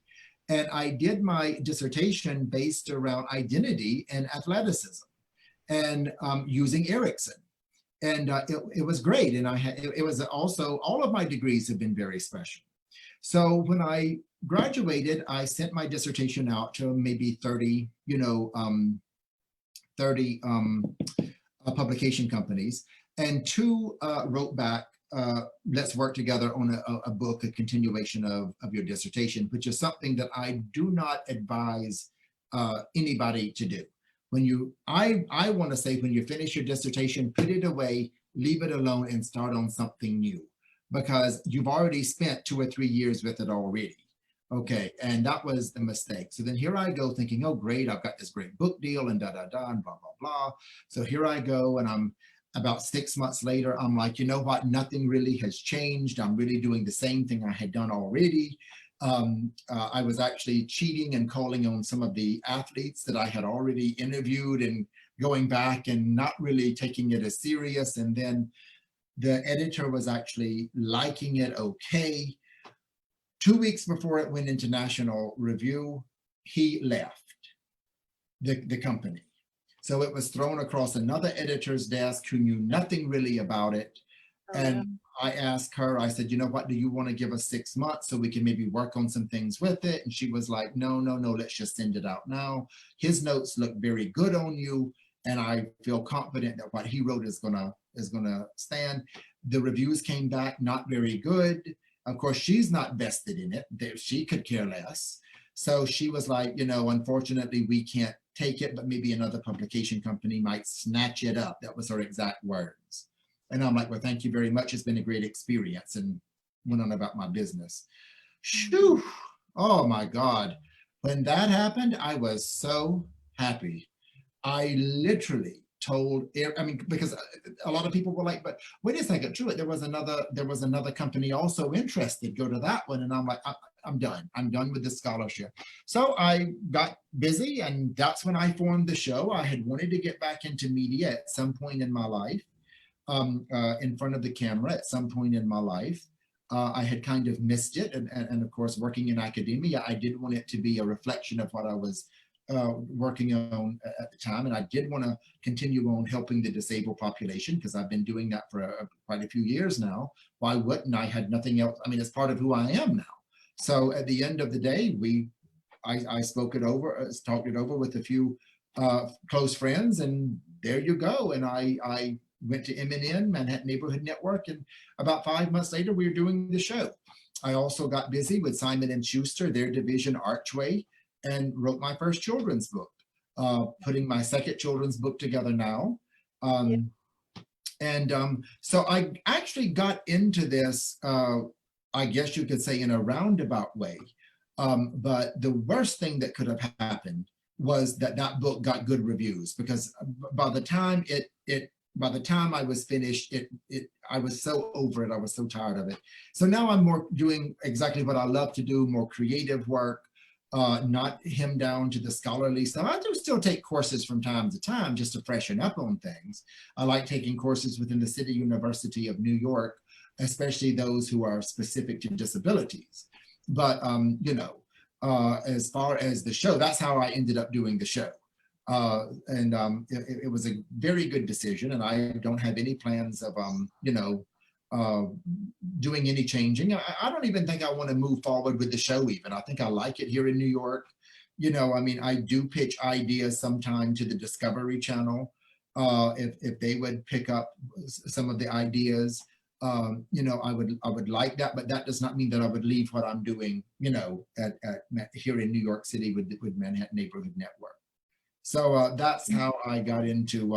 And I did my dissertation based around identity and athleticism, and using Erickson. And it was great. And it was also, all of my degrees have been very special. So when I graduated, I sent my dissertation out to maybe 30, 30 publication companies, and 2 wrote back, let's work together on a book, a continuation of your dissertation, which is something that I do not advise anybody to do. When I want to say, when you finish your dissertation, put it away, leave it alone, and start on something new, because you've already spent 2 or 3 years with it already. Okay, and that was the mistake. So then here I go thinking, oh great, I've got this great book deal and and blah, blah, blah. So here I go, and I'm about 6 months later, I'm like, you know what, nothing really has changed. I'm really doing the same thing I had done already. I was actually cheating and calling on some of the athletes that I had already interviewed, and going back and not really taking it as serious. And then the editor was actually liking it okay. 2 weeks before it went into national review, he left the company. So it was thrown across another editor's desk who knew nothing really about it. And I asked her, I said, you know what, do you want to give us 6 months so we can maybe work on some things with it? And she was like, no, let's just send it out now. His notes look very good on you, and I feel confident that what he wrote is gonna stand. The reviews came back not very good. Of course, she's not vested in it. She could care less. So she was like, you know, unfortunately, we can't take it, but maybe another publication company might snatch it up. That was her exact words. And I'm like, well, thank you very much. It's been a great experience, and went on about my business. Shoo! Oh my God. When that happened, I was so happy. I literally told, I mean, because a lot of people were like, but wait a second, Truett, there was another company also interested, go to that one. And I'm like, I'm done with the scholarship. So I got busy, and that's when I formed the show. I had wanted to get back into media at some point in my life, in front of the camera at some point in my life. I had kind of missed it. And of course, working in academia, I didn't want it to be a reflection of what I was working on at the time. And I did want to continue on helping the disabled population, because I've been doing that for quite a few years now. Why wouldn't I? Had nothing else. I mean, it's part of who I am now. So at the end of the day, I talked it over with a few close friends, and there you go. And I went to MNN, Manhattan Neighborhood Network, and about 5 months later, we were doing the show. I also got busy with Simon & Schuster, their division Archway, and wrote my first children's book, putting my second children's book together now. So I actually got into this, I guess you could say, in a roundabout way. But the worst thing that could have happened was that book got good reviews, because by the time by the time I was finished, I was so over it. I was so tired of it. So now I'm more doing exactly what I love to do, more creative work, not hemmed down to the scholarly stuff. I do still take courses from time to time just to freshen up on things. I like taking courses within the City University of New York, especially those who are specific to disabilities. But, you know, as far as the show, that's how I ended up doing the show. It was a very good decision, and I don't have any plans of, you know, doing any changing. I don't even think I want to move forward with the show even. I think I like it here in New York. You know, I mean, I do pitch ideas sometime to the Discovery Channel, if they would pick up some of the ideas. You know, I would like that, but that does not mean that I would leave what I'm doing, you know, here in New York City with Manhattan Neighborhood Network. So that's how I got into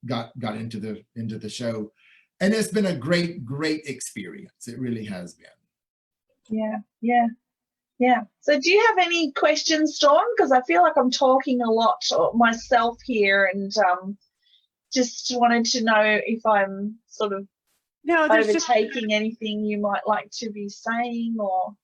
got into the show, and it's been a great experience. It really has been. Yeah. So do you have any questions, Dawn? Because I feel like I'm talking a lot myself here, and just wanted to know if I'm sort of overtaking anything you might like to be saying, or.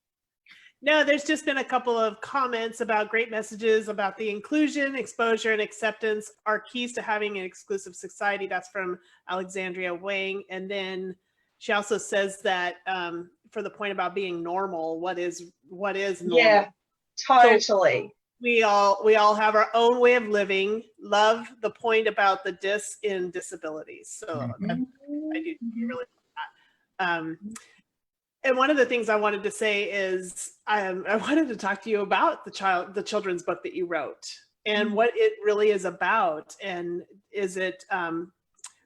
No, there's just been a couple of comments about great messages about the inclusion, exposure, and acceptance are keys to having an exclusive society. That's from Alexandria Wang. And then she also says that for the point about being normal, what is normal? Yeah, totally. So we all have our own way of living. Love the point about the dis in disabilities. So I do really like that. And one of the things I wanted to say is I wanted to talk to you about the children's book that you wrote, and what it really is about. And is it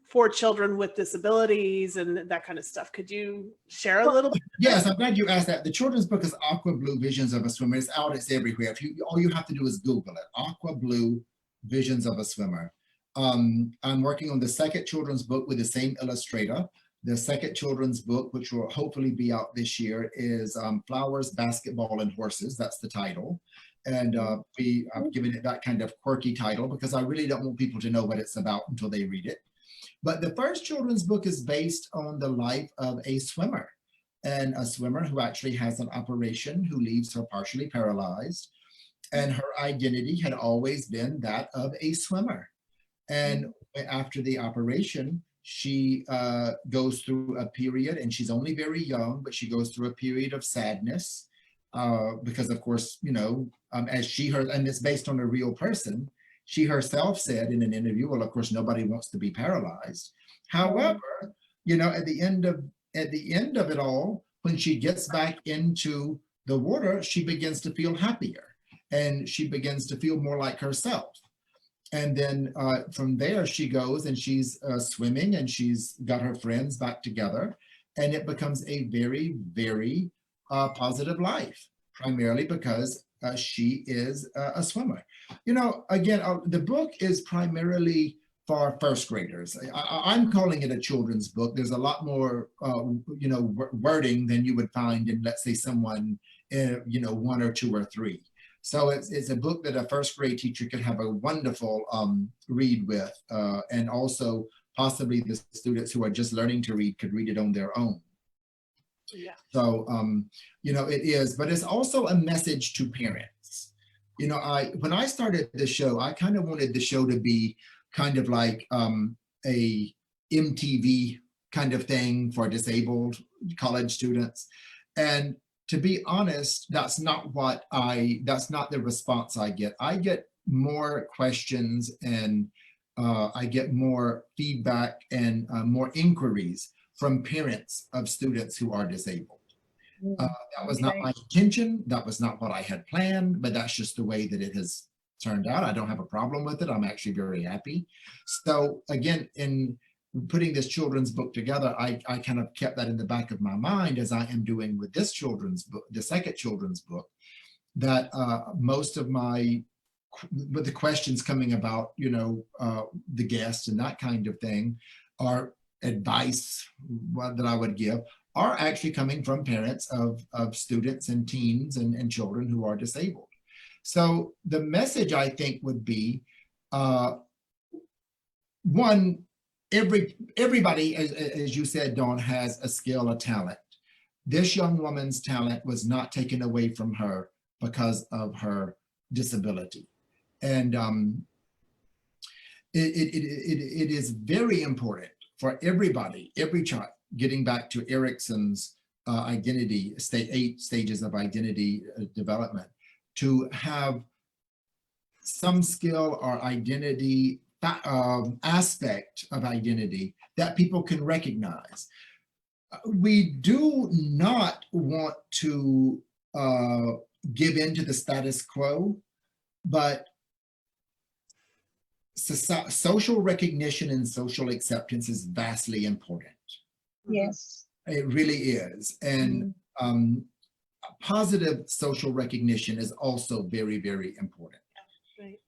for children with disabilities and that kind of stuff? Could you share a little bit? Yes, I'm glad you asked that. The children's book is Aqua Blue Visions of a Swimmer. It's out, it's everywhere. All you have to do is Google it, Aqua Blue Visions of a Swimmer. I'm working on the second children's book with the same illustrator. The second children's book, which will hopefully be out this year, is Flowers, Basketball, and Horses. That's the title. And I've given it that kind of quirky title because I really don't want people to know what it's about until they read it. But the first children's book is based on the life of a swimmer, and a swimmer who actually has an operation, who leaves her partially paralyzed. And her identity had always been that of a swimmer. And after the operation, she goes through a period, and she's only very young, but she goes through a period of sadness because, of course, you know, and it's based on a real person. She herself said in an interview, well, of course, nobody wants to be paralyzed. However, you know, at the end of it all, when she gets back into the water, she begins to feel happier, and she begins to feel more like herself. And then from there, she goes and she's swimming, and she's got her friends back together, and it becomes a very, very positive life. primarily because she is a swimmer. You know, again, the book is primarily for first graders. I'm calling it a children's book. There's a lot more, you know, wording than you would find in, let's say, someone, you know, 1 or 2 or 3. So it's a book that a first grade teacher could have a wonderful read with, and also possibly the students who are just learning to read could read it on their own. Yeah. So, you know, it is, but it's also a message to parents. You know, when I started the show, I kind of wanted the show to be kind of like a MTV kind of thing for disabled college students. And to be honest, that's not the response I get. I get more questions, and I get more feedback and more inquiries from parents of students who are disabled. That was not my intention. That was not what I had planned, but that's just the way that it has turned out. I don't have a problem with it. I'm actually very happy. So again, in putting this children's book together, I kind of kept that in the back of my mind, as I am doing with this children's book, the second children's book, that most of the questions coming about, you know, the guests and that kind of thing, are advice that I would give, are actually coming from parents of students and teens and children who are disabled. So the message, I think, would be, one, everybody, as you said, Dawn, has a skill, a talent. This young woman's talent was not taken away from her because of her disability. And it is very important for everybody, every child, getting back to Erickson's identity, 8 stages of identity development, to have some skill or identity aspect of identity that people can recognize. We do not want to give in to the status quo, but social recognition and social acceptance is vastly important. Yes. It really is. And positive social recognition is also very, very important. Right.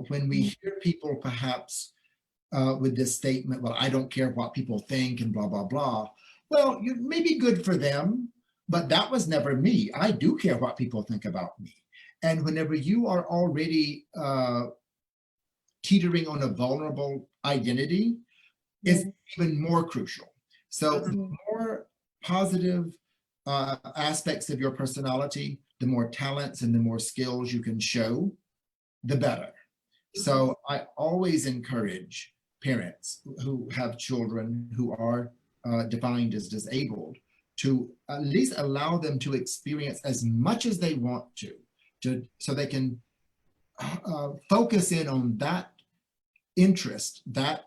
When we hear people perhaps with this statement, well, I don't care what people think and blah, blah, blah. Well, you may be good for them, but that was never me. I do care what people think about me. And whenever you are already teetering on a vulnerable identity, is even more crucial. So the more positive aspects of your personality, the more talents and the more skills you can show, the better. So I always encourage parents who have children who are defined as disabled to at least allow them to experience as much as they want to so they can focus in on that interest, that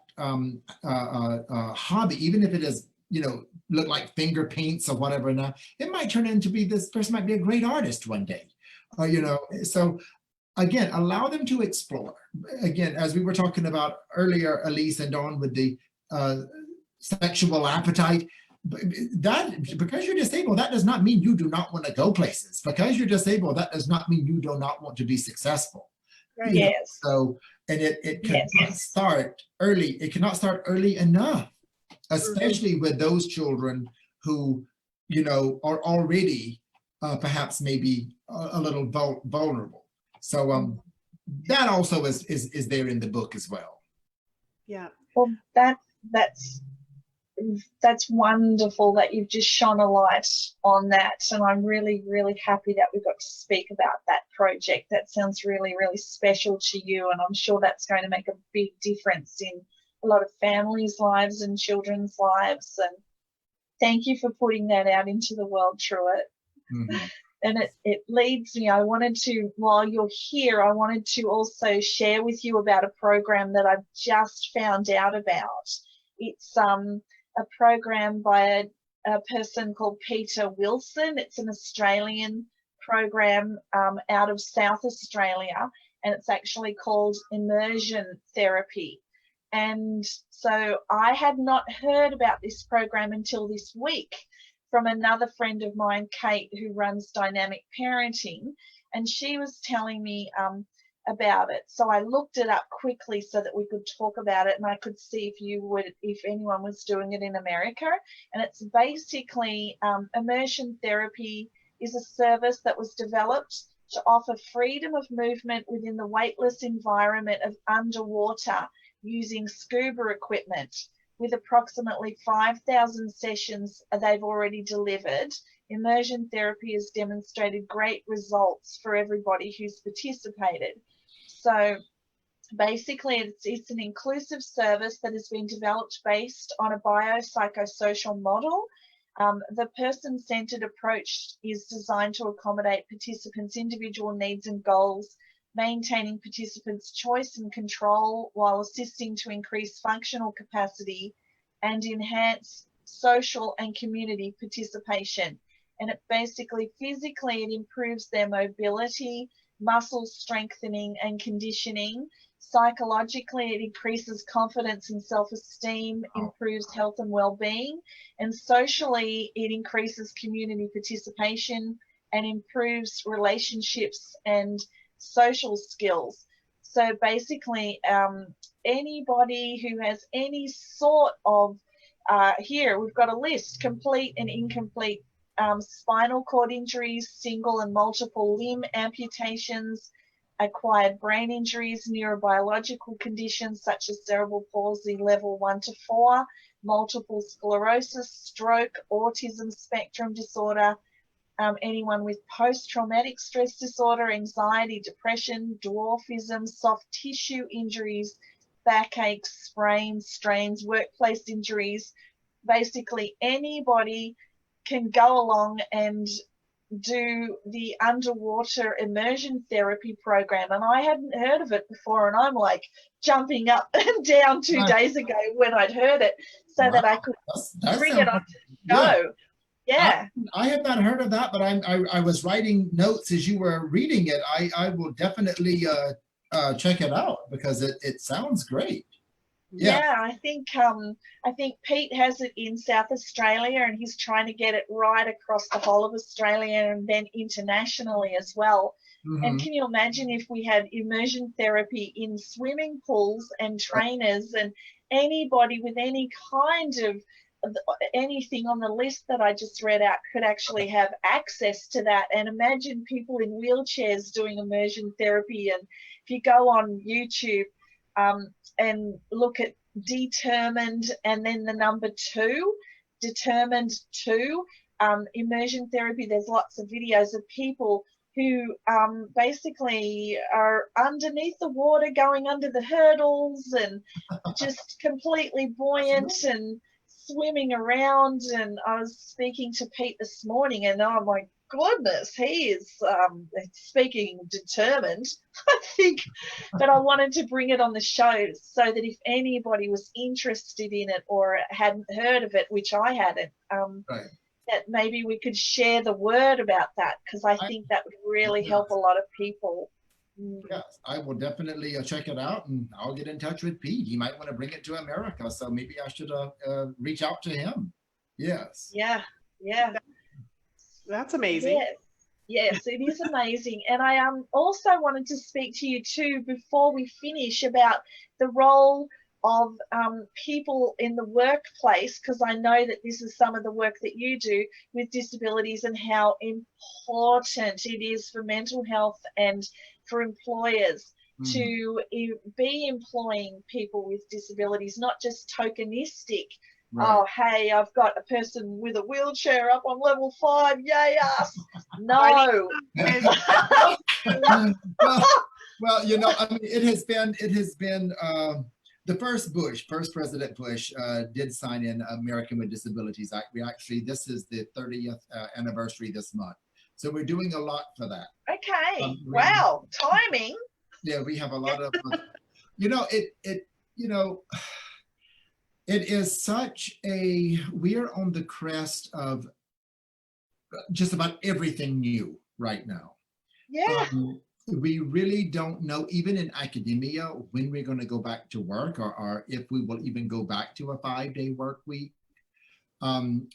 hobby, even if it is, you know, look like finger paints or whatever. Now it might turn into be, this person might be a great artist one day, you know. So again, allow them to explore. Again, as we were talking about earlier, Elise and Dawn, with the sexual appetite, that because you're disabled, that does not mean you do not want to go places. Because you're disabled, that does not mean you do not want to be successful. Right. Yes. So, and it cannot start early. It cannot start early enough, especially with those children who, you know, are already perhaps maybe a little vulnerable. So that also is there in the book as well. Yeah. Well, that's wonderful that you've just shone a light on that, and I'm really, really happy that we got to speak about that project. That sounds really, really special to you, and I'm sure that's going to make a big difference in a lot of families' lives and children's lives. And thank you for putting that out into the world, Truett. And it leads me, I wanted to, while you're here, I wanted to also share with you about a program that I've just found out about. It's a program by a person called Peter Wilson. It's an Australian program out of South Australia, and it's actually called immersion therapy. And so I had not heard about this program until this week. from another friend of mine, Kate, who runs Dynamic Parenting, and she was telling me about it. So I looked it up quickly so that we could talk about it, and I could see if anyone was doing it in America. And it's basically immersion therapy is a service that was developed to offer freedom of movement within the weightless environment of underwater using scuba equipment. With approximately 5,000 sessions they've already delivered, immersion therapy has demonstrated great results for everybody who's participated. So basically, it's an inclusive service that has been developed based on a biopsychosocial model. The person-centered approach is designed to accommodate participants' individual needs and goals, maintaining participants' choice and control while assisting to increase functional capacity and enhance social and community participation. And it basically, physically, it improves their mobility, muscle strengthening and conditioning. Psychologically, it increases confidence and self-esteem, improves health and well-being. And socially, it increases community participation and improves relationships and social skills. So basically, anybody who has any sort of, here we've got a list: complete and incomplete spinal cord injuries, single and multiple limb amputations, acquired brain injuries, neurobiological conditions such as cerebral palsy level 1 to 4, multiple sclerosis, stroke, autism spectrum disorder, anyone with post-traumatic stress disorder, anxiety, depression, dwarfism, soft tissue injuries, backaches, sprains, strains, workplace injuries. Basically, anybody can go along and do the underwater immersion therapy program. And I hadn't heard of it before, and I'm like jumping up and down 2 days ago when I'd heard it, so that I could bring it onto the show. Yeah. I have not heard of that, but I was writing notes as you were reading it. I will definitely check it out because it sounds great. Yeah, I think Pete has it in South Australia, and he's trying to get it right across the whole of Australia and then internationally as well. Mm-hmm. And can you imagine if we had immersion therapy in swimming pools and trainers, and anybody with any kind of anything on the list that I just read out could actually have access to that. And imagine people in wheelchairs doing immersion therapy. And if you go on YouTube and look at Determined and then the number 2, Determined 2, immersion therapy, there's lots of videos of people who basically are underneath the water, going under the hurdles and just completely buoyant and swimming around. And I was speaking to Pete this morning, and oh my goodness, he is speaking determined, I think. But I wanted to bring it on the show so that if anybody was interested in it or hadn't heard of it, which I hadn't, that maybe we could share the word about that, because I think that would really help a lot of people. Yes, I will definitely check it out, and I'll get in touch with Pete. He might want to bring it to America, so maybe I should reach out to him. Yes. Yeah. That's amazing. Yes, it is amazing. And I also wanted to speak to you too before we finish about the role of people in the workplace, because I know that this is some of the work that you do with disabilities and how important it is for mental health and for employers to be employing people with disabilities, not just tokenistic. Right. Oh, hey, I've got a person with a wheelchair up on level 5. Yay, us. No. well, you know, I mean, it has been the first President Bush did sign in American with Disabilities Act. This is the 30th anniversary this month. So we're doing a lot for that. Okay. Wow. Timing. Yeah, we have a lot of, you know, it is such we are on the crest of just about everything new right now. Yeah. We really don't know, even in academia, when we're going to go back to work or if we will even go back to a 5-day work week.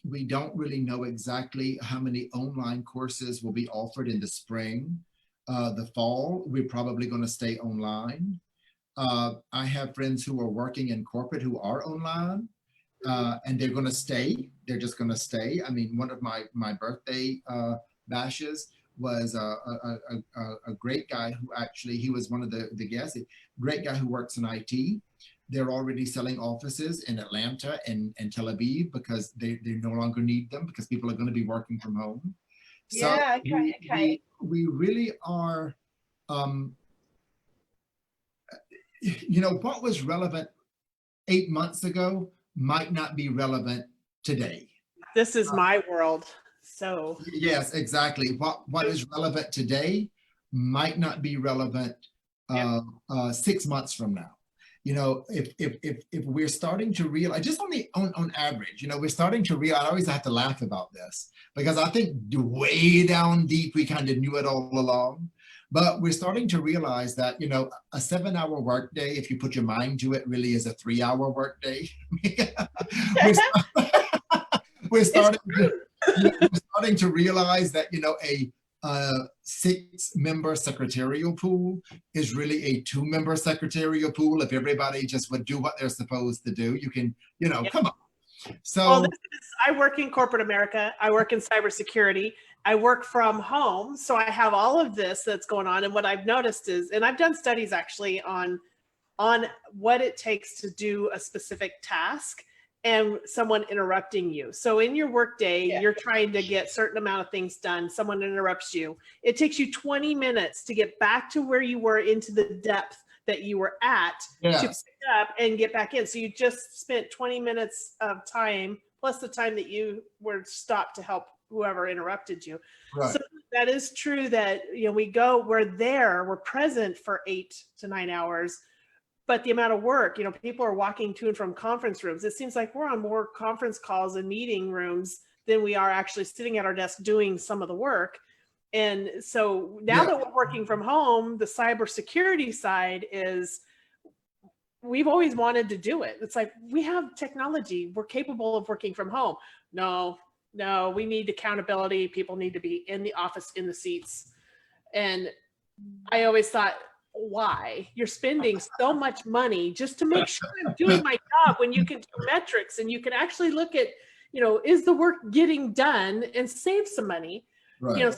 We don't really know exactly how many online courses will be offered in the spring. The fall, we're probably going to stay online. I have friends who are working in corporate who are online, and they're going to stay. They're just going to stay. I mean, one of my birthday bashes was a great guy who actually, he was one of the guests, a great guy who works in IT. They're already selling offices in Atlanta and Tel Aviv because they no longer need them because people are going to be working from home. So Yeah, okay. we really are, you know, what was relevant 8 months ago might not be relevant today. This is my world. So Yes, exactly. What is relevant today might not be relevant 6 months from now. You know, if we're starting to realize, just on average, you know, we're starting to realize, I always have to laugh about this because I think way down deep, we kind of knew it all along. But we're starting to realize that, you know, a 7-hour workday, if you put your mind to it, really is a 3-hour workday. we're starting to realize that, you know, a 6-member secretarial pool is really a 2-member secretarial pool. If everybody just would do what they're supposed to do, you can, you know, come on. So well, I work in corporate America. I work in cybersecurity. I work from home. So I have all of this that's going on. And what I've noticed is, and I've done studies actually on what it takes to do a specific task and someone interrupting you. So in your workday, you're trying to get a certain amount of things done. Someone interrupts you. It takes you 20 minutes to get back to where you were into the depth that you were at to pick up and get back in. So you just spent 20 minutes of time plus the time that you were stopped to help whoever interrupted you. right. So that is true that, you know, we're there, we're present for 8 to 9 hours. But the amount of work, you know, people are walking to and from conference rooms. It seems like we're on more conference calls and meeting rooms than we are actually sitting at our desk doing some of the work. And so now that we're working from home, the cybersecurity side is, we've always wanted to do it. It's like, we have technology, we're capable of working from home. No, we need accountability. People need to be in the office, in the seats. And I always thought, why? You're spending so much money just to make sure I'm doing my job when you can do metrics and you can actually look at, you know, is the work getting done and save some money? Right. You know,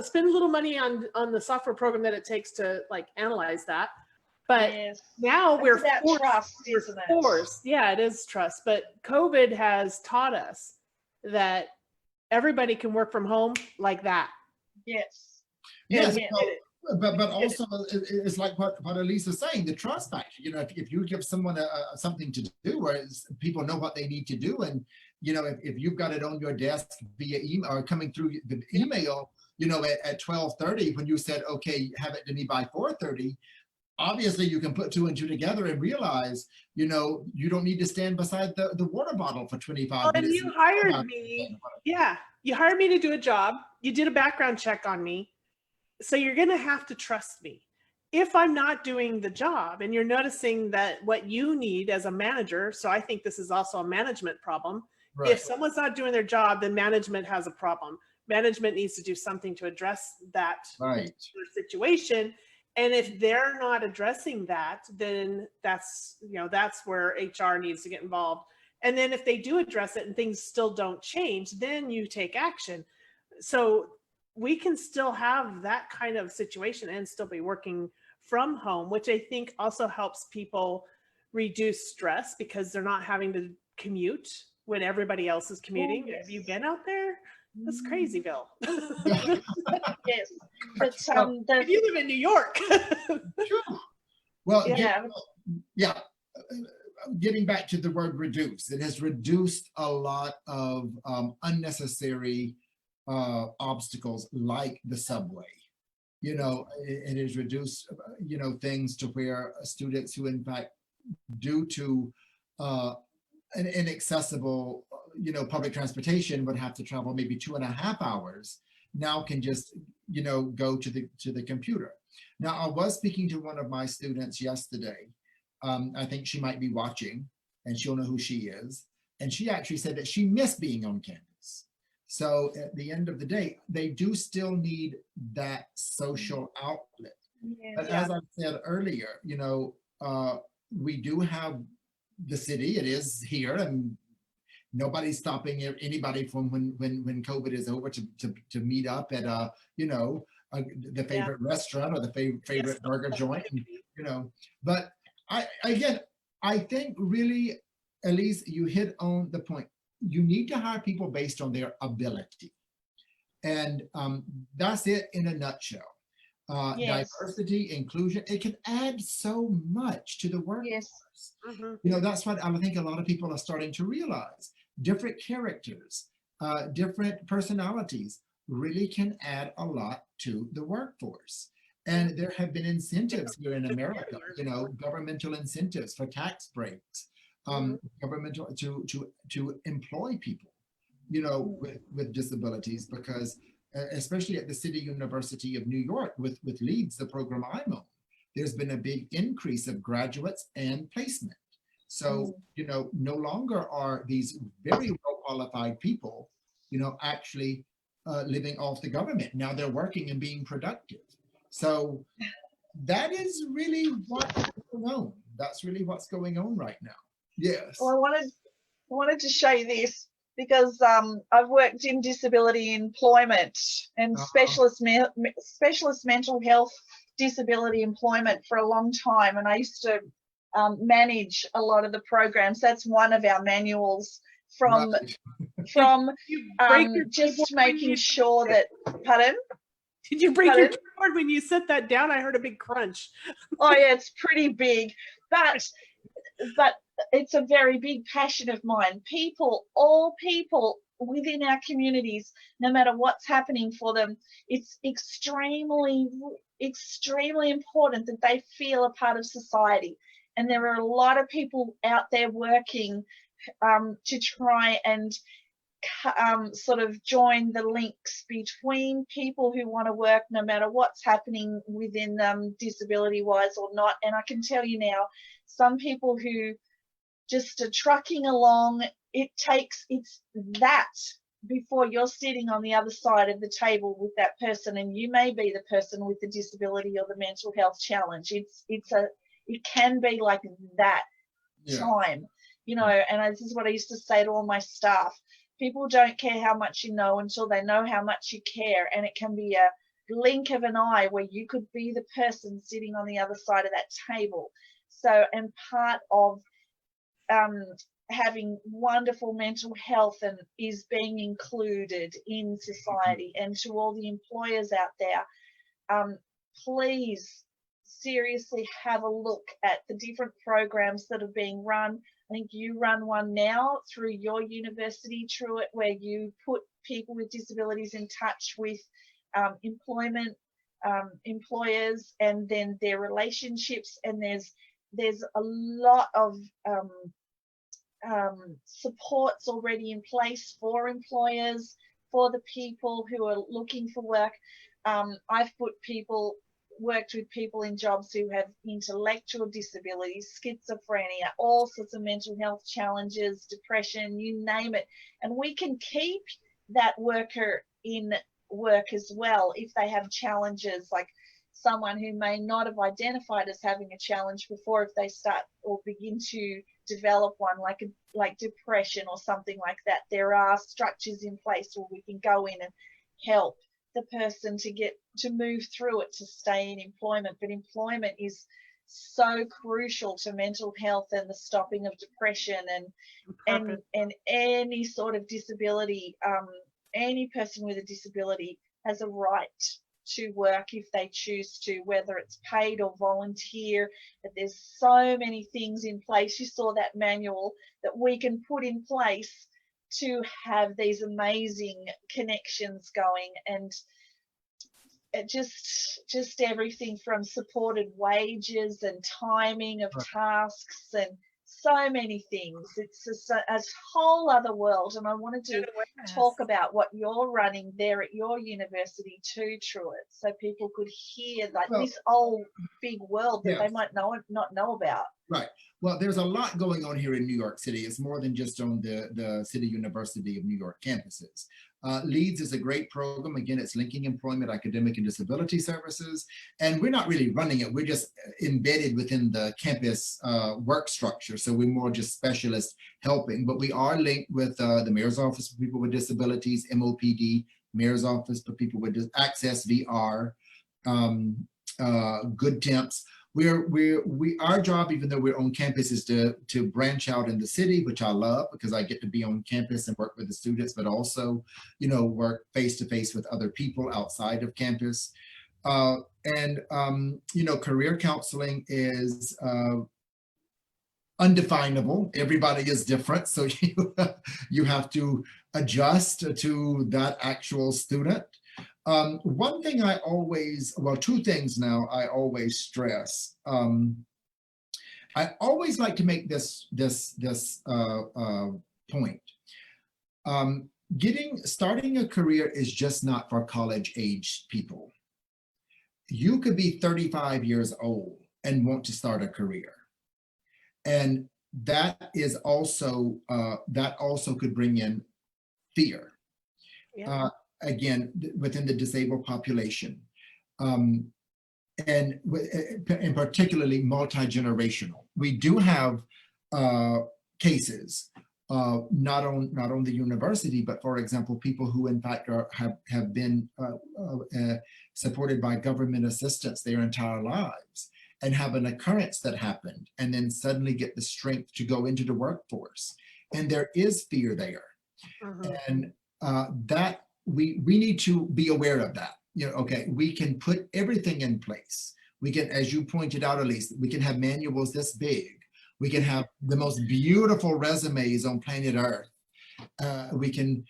spend a little money on the software program that it takes to like analyze that. But now we're forced, trust, isn't it? Yeah, it is trust. But COVID has taught us that everybody can work from home like that. Yes. Yes. But also it's like what Elisa's saying, the trust factor. You know, if you give someone something to do, where people know what they need to do, and you know, if you've got it on your desk via email or coming through the email, you know, at 12:30 when you said, okay, have it to me by 4:30. Obviously, you can put 2 and 2 together and realize, you know, you don't need to stand beside the water bottle for 25 minutes. And you hired me. Yeah, you hired me to do a job. You did a background check on me. So you're going to have to trust me. If I'm not doing the job and you're noticing that what you need as a manager, so I think this is also a management problem. Right. If someone's not doing their job, then management has a problem. Management needs to do something to address that situation. And if they're not addressing that, then that's, you know, that's where HR needs to get involved. And then if they do address it and things still don't change, then you take action. So we can still have that kind of situation and still be working from home, which I think also helps people reduce stress because they're not having to commute when everybody else is commuting. Oh, yes. Have you been out there? That's crazy, Bill. Yes. But you live in New York. Sure. Well, getting back to the word reduce, it has reduced a lot of unnecessary obstacles like the subway. You know, it has reduced, you know, things to where students who in fact, due to an inaccessible, you know, public transportation would have to travel maybe 2.5 hours, now can just, you know, go to the computer. Now, I was speaking to one of my students yesterday. I think she might be watching and she'll know who she is. And she actually said that she missed being on campus. So at the end of the day, they do still need that social outlet. But as I said earlier, you know, we do have the city, it is here, and nobody's stopping anybody from when COVID is over to meet up at you know, the favorite restaurant or the favorite burger joint, and, you know. But again, I think really, Elise, you hit on the point. You need to hire people based on their ability, and that's it in a nutshell. Diversity, inclusion, it can add so much to the workforce. You know, that's what I think a lot of people are starting to realize. Different characters, different personalities really can add a lot to the workforce. And there have been incentives here in America, you know, governmental incentives for tax breaks, governmental to employ people, you know, with disabilities, because especially at the City University of New York, with LEADS, the program I'm on, there's been a big increase of graduates and placement. So, you know, no longer are these very well qualified people, you know, actually living off the government. Now they're working and being productive. So that is really what's going on. That's really what's going on right now. Yes. Well, I wanted to show you this, because I've worked in disability employment and specialist mental health disability employment for a long time, and I used to manage a lot of the programs. That's one of our manuals from just making sure that. Pardon? Did you break your keyboard when you set that down? I heard a big crunch. Oh yeah, it's pretty big, but it's a very big passion of mine. All people within our communities, no matter what's happening for them, it's extremely important that they feel a part of society. And there are a lot of people out there working to try and sort of join the links between people who want to work no matter what's happening within them, disability wise or not. And I can tell you now, some people who just are trucking along, it's that before you're sitting on the other side of the table with that person, and you may be the person with the disability or the mental health challenge. It can be like that time, you know. And this is what I used to say to all my staff. People don't care how much you know until they know how much you care. And it can be a blink of an eye where you could be the person sitting on the other side of that table. So, and part of having wonderful mental health and is being included in society. And to all the employers out there, please seriously have a look at the different programs that are being run. I think you run one now through your university, Truett, where you put people with disabilities in touch with employers, and then their relationships. And there's a lot of supports already in place for employers, for the people who are looking for work. I've worked with people in jobs who have intellectual disabilities, schizophrenia, all sorts of mental health challenges, depression, you name it. And we can keep that worker in work as well if they have challenges, like someone who may not have identified as having a challenge before, if they start or begin to develop one, like depression or something like that. There are structures in place where we can go in and help the person to move through it, to stay in employment. But employment is so crucial to mental health and the stopping of depression and any sort of disability. Any person with a disability has a right to work if they choose to, whether it's paid or volunteer. But there's so many things in place. You saw that manual that we can put in place to have these amazing connections going, and it just everything from supported wages and timing of tasks and so many things. It's a whole other world, and I wanted to talk about what you're running there at your university too, Truett, so people could hear like this whole big world that they might not know about. Right. Well, there's a lot going on here in New York City. It's more than just on the City University of New York campuses. LEADS is a great program. Again, it's linking employment, academic, and disability services. And we're not really running it. We're just embedded within the campus work structure. So we're more just specialists helping. But we are linked with the Mayor's Office for People with Disabilities, MOPD, Mayor's Office for People with Access VR, Good Temps. Our job, even though we're on campus, is to branch out in the city, which I love because I get to be on campus and work with the students, but also, you know, work face to face with other people outside of campus. You know, career counseling is undefinable. Everybody is different, so you have to adjust to that actual student. One thing I always, well, two things now I always stress. I always like to make this point. Starting a career is just not for college age people. You could be 35 years old and want to start a career. And that is also, that also could bring in fear. Yeah. Again, within the disabled population, and particularly multi-generational. We do have cases, not on the university, but for example, people who in fact have been supported by government assistance their entire lives and have an occurrence that happened and then suddenly get the strength to go into the workforce. And there is fear there. And that we need to be aware of that. You know, okay, we can put everything in place. We can, as you pointed out, Elise, we can have manuals this big. We can have the most beautiful resumes on planet Earth. We can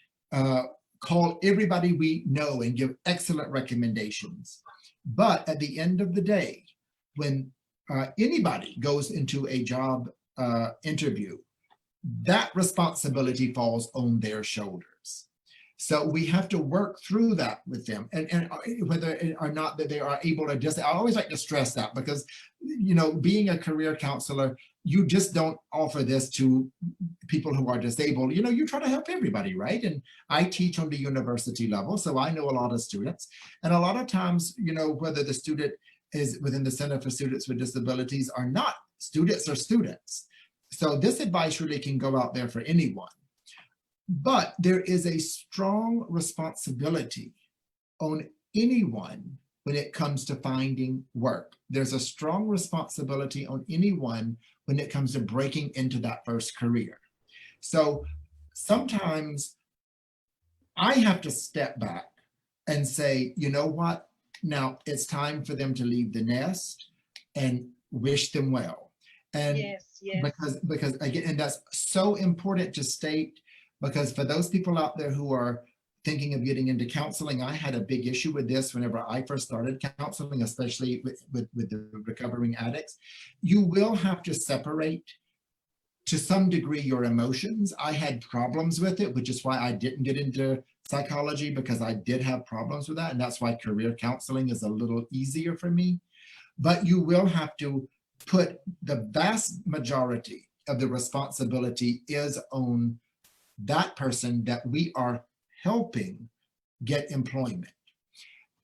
call everybody we know and give excellent recommendations. But at the end of the day, when anybody goes into a job interview, that responsibility falls on their shoulders. So we have to work through that with them, and whether or not that they are able to just, I always like to stress that because, you know, being a career counselor, you just don't offer this to people who are disabled. You know, you try to help everybody, right? And I teach on the university level, so I know a lot of students. And a lot of times, you know, whether the student is within the Center for Students with Disabilities or not, students are students. So this advice really can go out there for anyone. But there is a strong responsibility on anyone when it comes to finding work. There's a strong responsibility on anyone when it comes to breaking into that first career. So sometimes I have to step back and say, you know what? Now it's time for them to leave the nest and wish them well. And yes. Because again, and that's so important to state, because for those people out there who are thinking of getting into counseling, I had a big issue with this whenever I first started counseling, especially with the recovering addicts. You will have to separate to some degree your emotions. I had problems with it, which is why I didn't get into psychology, because I did have problems with that. And that's why career counseling is a little easier for me. But you will have to put the vast majority of the responsibility is on that person that we are helping get employment.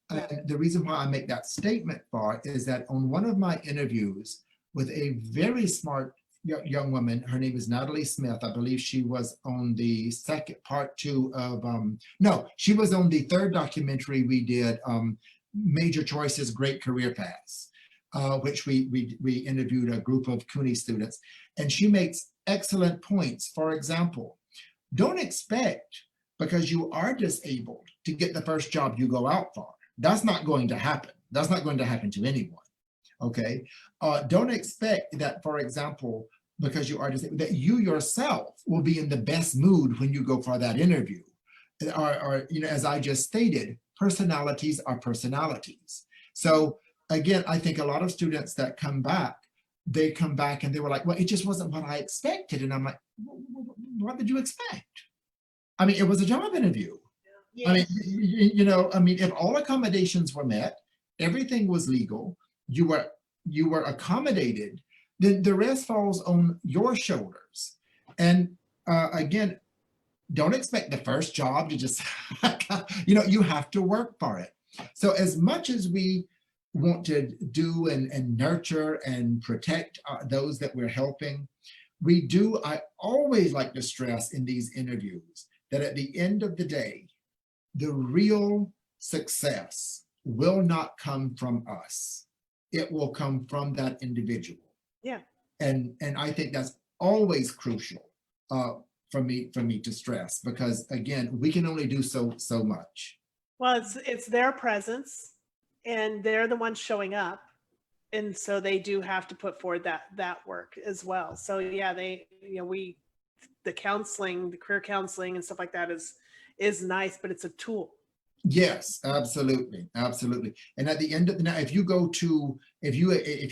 And the reason why I make that statement for is that on one of my interviews with a very smart young woman, her name is Natalie Smith. I believe she was on the part 2 of, no, she was on the third documentary we did, Major Choices, Great Career Paths, which we interviewed a group of CUNY students. And she makes excellent points. For example, don't expect, because you are disabled, to get the first job you go out for. That's not going to happen. That's not going to happen to anyone, okay? Don't expect that, for example, because you are disabled, that you yourself will be in the best mood when you go for that interview. Or you know, as I just stated, personalities are personalities. So again, I think a lot of students that come back they come back and they were like, well, it just wasn't what I expected. And I'm like, what did you expect? I mean, it was a job interview. Yes. I mean, you know, I mean, if all accommodations were met, everything was legal, you were accommodated, then the rest falls on your shoulders. And again, don't expect the first job to just, you know, you have to work for it. So as much as we want to do and nurture and protect those that we're helping, I always like to stress in these interviews that at the end of the day, the real success will not come from us. It will come from that individual. Yeah. And I think that's always crucial for me to stress, because again, we can only do so much. Well, it's their presence, and they're the ones showing up, and so they do have to put forward that work as well. So yeah, the counseling, the career counseling and stuff like that is nice, but it's a tool. Yes, absolutely, absolutely. And at the end of the night, if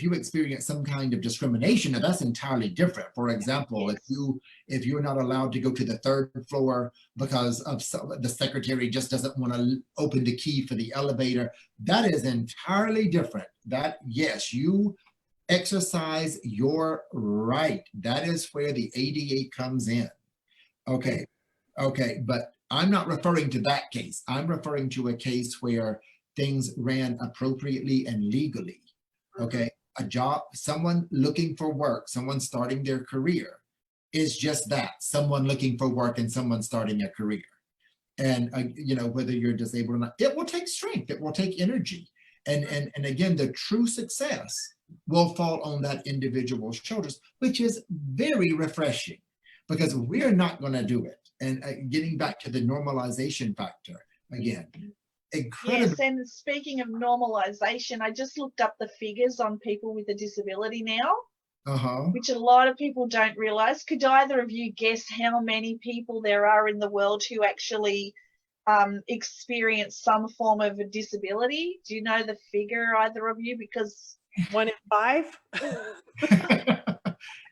you experience some kind of discrimination, now that's entirely different. For example, if you're not allowed to go to the third floor because of the secretary just doesn't want to open the key for the elevator, that is entirely different. That, yes, you exercise your right. That is where the ADA comes in. Okay, but I'm not referring to that case. I'm referring to a case where things ran appropriately and legally. Okay, a job, someone looking for work, someone starting their career is just that, someone looking for work and someone starting a career. And you know, whether you're disabled or not, it will take strength, it will take energy. And again, the true success will fall on that individual's shoulders, which is very refreshing, because we're not going to do it. And getting back to the normalization factor again, incredible. Yes, and speaking of normalization, I just looked up the figures on people with a disability now, which a lot of people don't realize. Could either of you guess how many people there are in the world who actually experience some form of a disability? Do you know the figure, either of you? Because 1 in 5.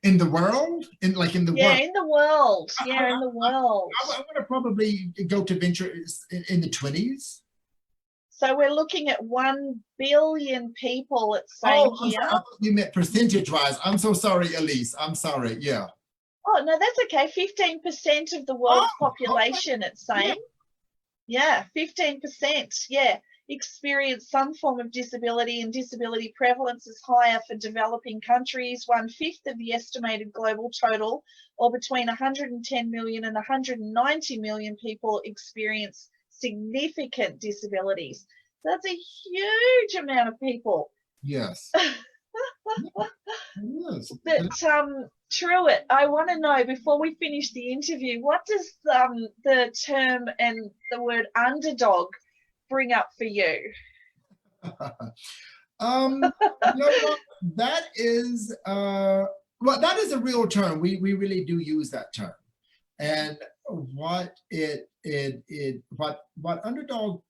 In the world? In the world? In the world. Yeah, in the world. I want to probably go to venture in the 20s. So we're looking at 1 billion people, it's saying here. I thought you meant percentage-wise. I'm so sorry, Elise. I'm sorry. Yeah. Oh, no, that's okay. 15% of the world's population, it's saying. Yeah, 15%. Yeah. Experience some form of disability, and disability prevalence is higher for developing countries. 1/5 of the estimated global total, or between 110 million and 190 million people, experience significant disabilities. So that's a huge amount of people. Yes. Yes. But Truett, I want to know, before we finish the interview, what does the term and the word underdog bring up for you? You know what? That is that is a real term. We really do use that term. And what underdog,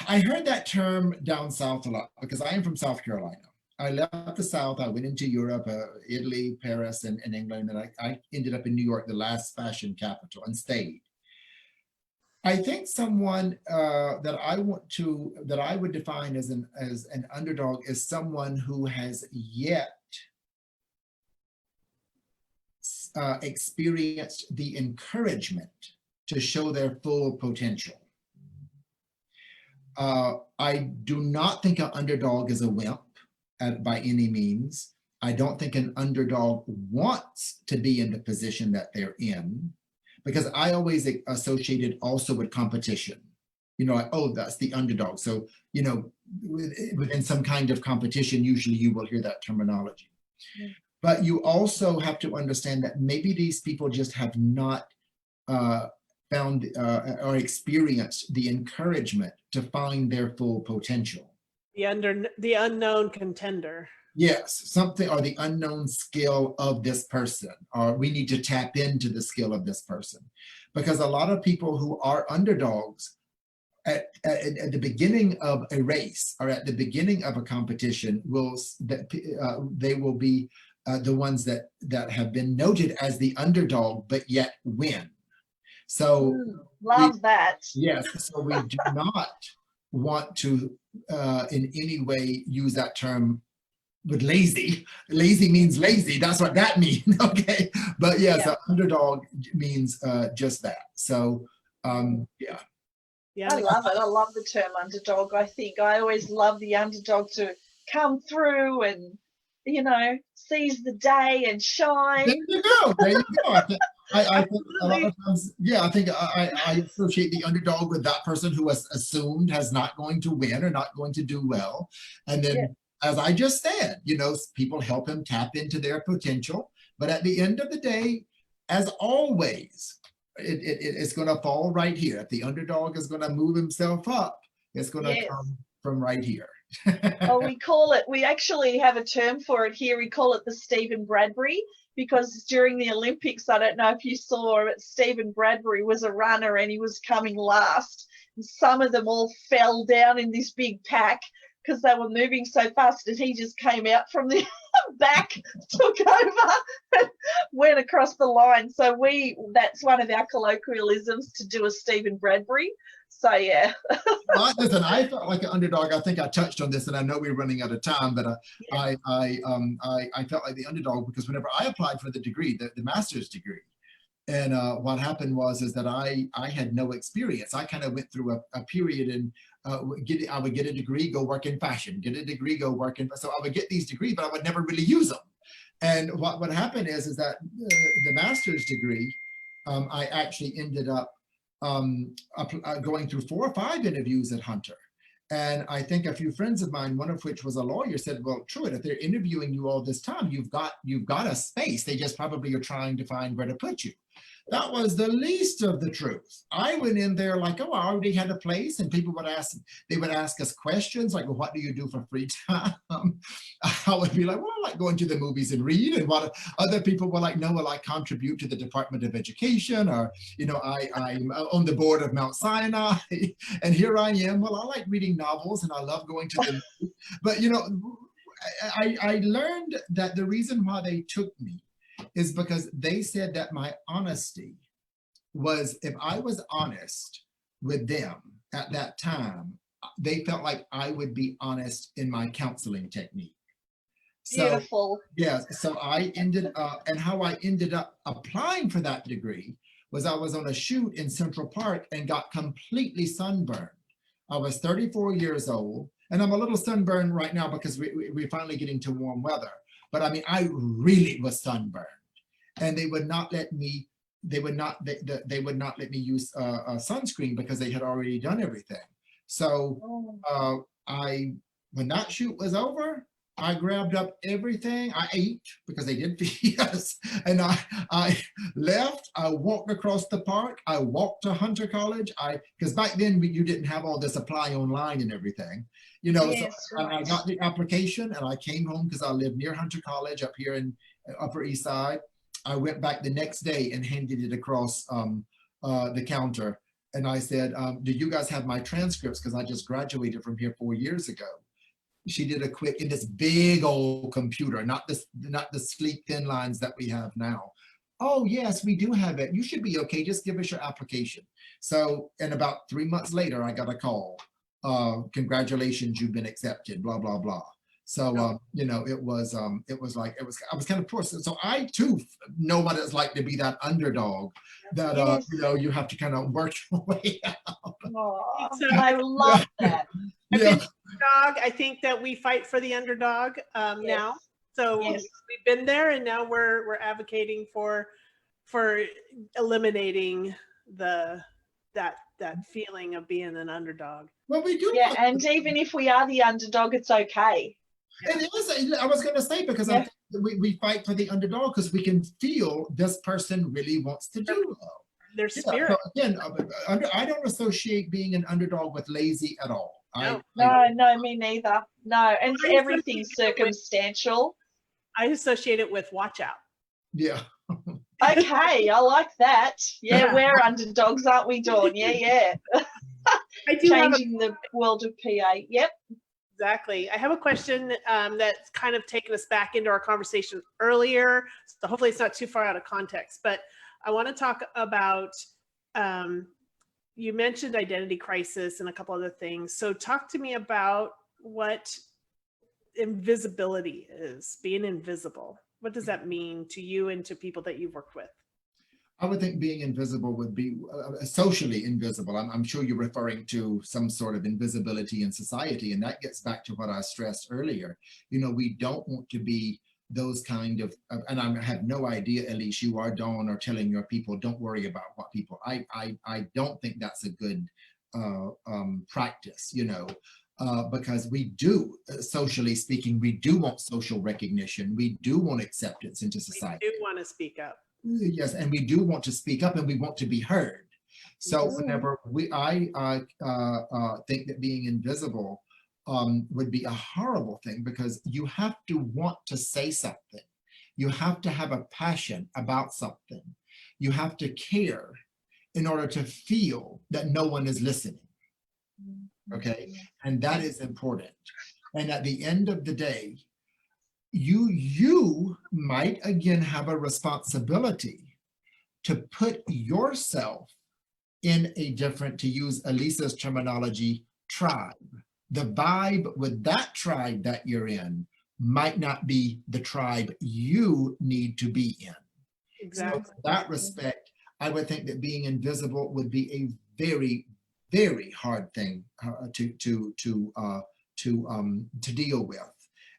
I heard that term down south a lot, because I am from South Carolina. I left the South, I went into Europe, Italy, Paris, and England, and I ended up in New York, the last fashion capital, and stayed. I think someone that I would define as an underdog is someone who has yet experienced the encouragement to show their full potential. I do not think an underdog is a wimp by any means. I don't think an underdog wants to be in the position that they're in, because I always associate it also with competition. You know, like, oh, that's the underdog. So, you know, within some kind of competition, usually you will hear that terminology. Mm-hmm. But you also have to understand that maybe these people just have not found or experienced the encouragement to find their full potential. The unknown contender. Yes, something, or the unknown skill of this person, or we need to tap into the skill of this person. Because a lot of people who are underdogs at the beginning of a race or at the beginning of a competition, they will be the ones that have been noted as the underdog, but yet win. So love that. Yes, so we do not want to in any way use that term with lazy. Lazy means lazy. That's what that means. Okay, but yes, underdog means just that. So yeah. I love it. I love the term underdog. I always love the underdog to come through and, you know, seize the day and shine. There you go. There you go. I think a lot of times, yeah, I think I associate the underdog with that person who is assumed has not going to win or not going to do well. And then, as I just said, you know, people help him tap into their potential. But at the end of the day, as always, it's going to fall right here. If the underdog is going to move himself up, it's going to come from right here. Well, we actually have a term for it here. We call it the Stephen Bradbury, because during the Olympics, I don't know if you saw it, Stephen Bradbury was a runner and he was coming last. And some of them all fell down in this big pack because they were moving so fast, and he just came out from the back, took over, and went across the line. So that's one of our colloquialisms, to do a Stephen Bradbury. So yeah. Listen, I felt like an underdog. I think I touched on this, and I know we're running out of time, but I felt like the underdog because whenever I applied for the degree, the master's degree, and what happened was that I had no experience. I kind of went through a period and I would get a degree, go work in fashion, get a degree, go work in. So I would get these degrees, but I would never really use them. And what happened is that the master's degree, I actually ended up going through 4 or 5 interviews at Hunter. And I think a few friends of mine, one of which was a lawyer, said, well, Truett, if they're interviewing you all this time, you've got a space. They just probably are trying to find where to put you. That was the least of the truth. I went in there like, oh, I already had a place, and people would ask us questions like, well, what do you do for free time? I would be like, well, I like going to the movies and read. And what other people were like, no, well, I contribute to the Department of Education, or, you know, I'm on the board of Mount Sinai. And here I am. Well, I like reading novels and I love going to the movies. But, you know, I learned that the reason why they took me is because they said that my honesty was, if I was honest with them at that time, they felt like I would be honest in my counseling technique. So, beautiful. Yeah, so I ended up, and how I ended up applying for that degree was I was on a shoot in Central Park and got completely sunburned. I was 34 years old, and I'm a little sunburned right now because we're finally getting to warm weather. But I mean, I really was sunburned, and they would not let me. They would not let me use a sunscreen because they had already done everything. So when that shoot was over, I grabbed up everything. I ate because they did feed us, and I left. I walked across the park. I walked to Hunter College. Because back then you didn't have all this apply online and everything. You know, yes, so right. I got the application and I came home because I live near Hunter College up here in Upper East Side. I went back the next day and handed it across the counter. And I said, do you guys have my transcripts? Because I just graduated from here 4 years ago. She did a quick, in this big old computer, not the sleek thin lines that we have now. Oh yes, we do have it. You should be okay. Just give us your application. So, and about 3 months later, I got a call. Congratulations, you've been accepted, blah, blah, blah. So, you know, I was kind of poor. So I too know what it's like to be that underdog that, yes. You know, you have to kind of work your way out. So, I love that. Yeah. Underdog. I think that we fight for the underdog now. So yes. We've been there, and now we're advocating for eliminating that feeling of being an underdog. Well, we do. Yeah, and even if we are the underdog, it's okay. It is. I was going to say, because I think we fight for the underdog because we can feel this person really wants to do well. Their spirit. So again, I don't associate being an underdog with lazy at all. No, me neither. No, and everything's circumstantial. I associate it with watch out. Yeah. Okay, I like that. Yeah, we're underdogs, aren't we, Dawn? Yeah. I do have changing the world of PA. Yep. Exactly. I have a question that's kind of taken us back into our conversation earlier. So hopefully it's not too far out of context, but I want to talk about, you mentioned identity crisis and a couple other things. So talk to me about what invisibility is, being invisible. What does that mean to you and to people that you've worked with? I would think being invisible would be socially invisible. I'm sure you're referring to some sort of invisibility in society, and that gets back to what I stressed earlier. You know, we don't want to be those kind of, and I have no idea, Elise, you are Dawn, or telling your people, don't worry about what people, I don't think that's a good practice, you know, because we do, socially speaking, we do want social recognition. We do want acceptance into society. We do want to speak up. Yes, and we do want to speak up, and we want to be heard. So whenever I think that being invisible would be a horrible thing, because you have to want to say something. You have to have a passion about something. You have to care in order to feel that no one is listening. Okay, and that is important. And at the end of the day, you might again have a responsibility to put yourself in a different, to use Elisa's terminology, tribe. The vibe with that tribe that you're in might not be the tribe you need to be in. Exactly. So in that respect, I would think that being invisible would be a very, very hard thing to deal with.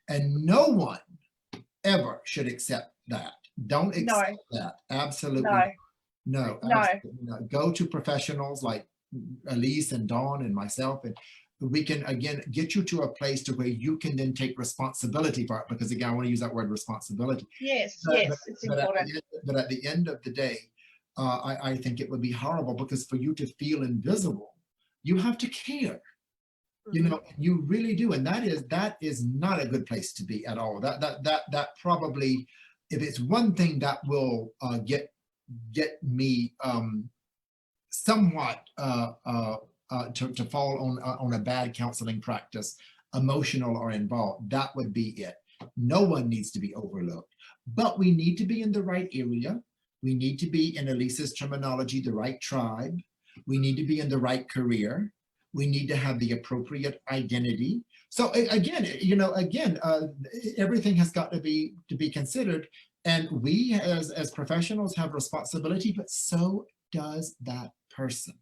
And no one ever should accept that. Don't accept that. Absolutely. No. Absolutely not. Go to professionals like Elise and Dawn and myself, and we can again get you to a place to where you can then take responsibility for it. Because again, I want to use that word responsibility. Yes, it's important. But at the end of the day, I think it would be horrible, because for you to feel invisible, you have to care. You know, you really do, and that is not a good place to be at all. That probably, if it's one thing that will get me somewhat to fall on a bad counseling practice, emotional or involved, that would be it. No one needs to be overlooked, but we need to be in the right area. We need to be, in Elisa's terminology, the right tribe. We need to be in the right career. We need to have the appropriate identity. So again, you know, everything has got to be considered, and we as professionals have responsibility, but so does that person.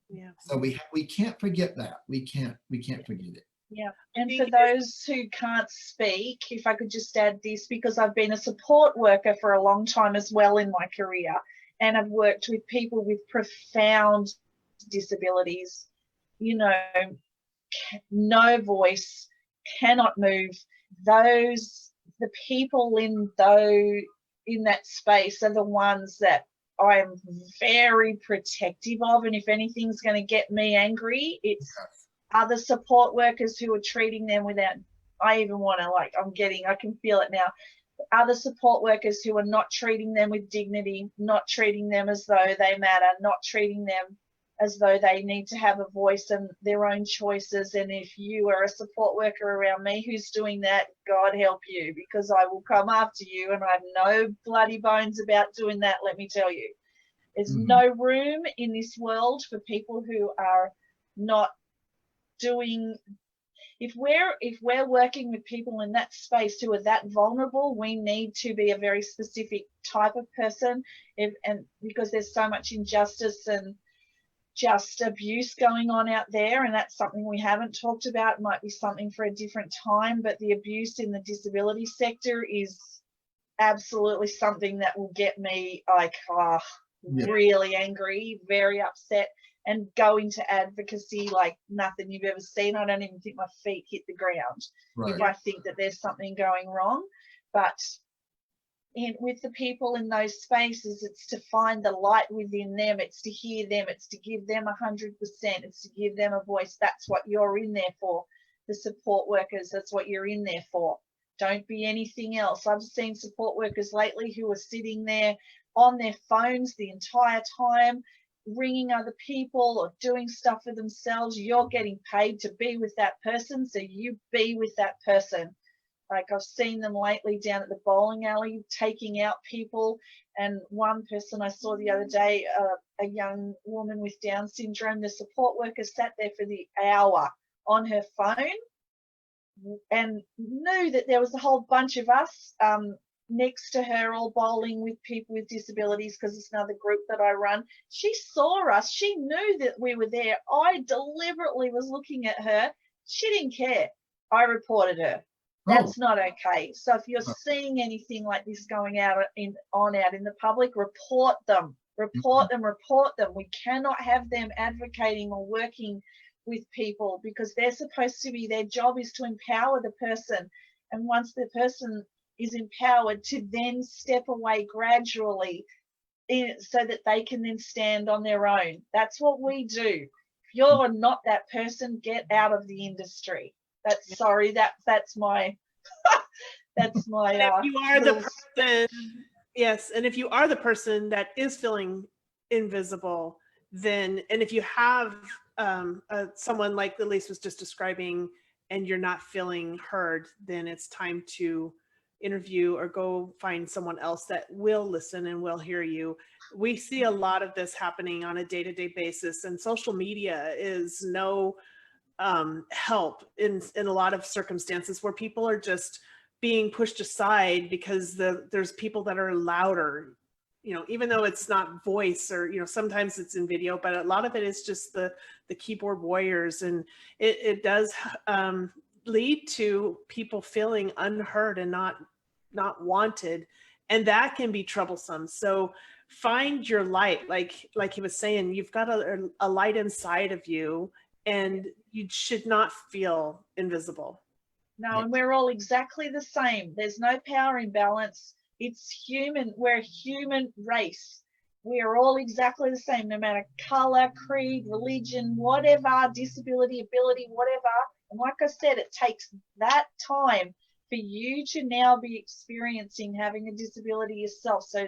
Yeah. So we can't forget that. We can't forget it. Yeah. And for those who can't speak, if I could just add this, because I've been a support worker for a long time as well in my career, and I've worked with people with profound disabilities, you know, no voice, cannot move. The people in that space are the ones that I am very protective of, and if anything's going to get me angry, it's other support workers who are treating them without, I even want to, like, I can feel it now, other support workers who are not treating them with dignity, not treating them as though they matter, not treating them as though they need to have a voice and their own choices. And if you are a support worker around me who's doing that, God help you, because I will come after you, and I have no bloody bones about doing that, let me tell you. There's no room in this world for people who are not doing, if we're working with people in that space who are that vulnerable, we need to be a very specific type of person, and because there's so much injustice and just abuse going on out there, and that's something we haven't talked about. It might be something for a different time, but the abuse in the disability sector is absolutely something that will get me like really angry, very upset, and go into advocacy like nothing you've ever seen. I don't even think my feet hit the ground if I think that there's something going wrong. But with the people in those spaces, it's to find the light within them, it's to hear them, it's to give them 100%, it's to give them a voice. That's what you're in there for. The support workers, that's what you're in there for. Don't be anything else. I've seen support workers lately who are sitting there on their phones the entire time, ringing other people or doing stuff for themselves, you're getting paid to be with that person, so you be with that person. Like I've seen them lately down at the bowling alley taking out people, and one person I saw the other day, a young woman with Down syndrome, the support worker sat there for the hour on her phone and knew that there was a whole bunch of us next to her all bowling with people with disabilities, because it's another group that I run. She saw us. She knew that we were there. I deliberately was looking at her. She didn't care. I reported her. That's not okay. So if you're seeing anything like this going out in the public, report them. Report them. We cannot have them advocating or working with people, because they're supposed to be, their job is to empower the person. And once the person is empowered, to then step away gradually so that they can then stand on their own. That's what we do. If you're not that person, get out of the industry. That's my that's my and if you are the person, yes, and if you are the person that is feeling invisible, then, and if you have someone like Elise was just describing and you're not feeling heard, then it's time to interview or go find someone else that will listen and will hear you. We see a lot of this happening on a day-to-day basis, and social media is no help in a lot of circumstances where people are just being pushed aside because there's people that are louder, even though it's not voice, or sometimes it's in video, but a lot of it is just the keyboard warriors, and it does lead to people feeling unheard and not wanted, and that can be troublesome. So find your light, like he was saying, you've got a light inside of you, and you should not feel invisible. No, and we're all exactly the same. There's no power imbalance. It's human. We're a human race. We are all exactly the same, no matter color, creed, religion, whatever, disability, ability, whatever. And like I said, it takes that time for you to now be experiencing having a disability yourself. So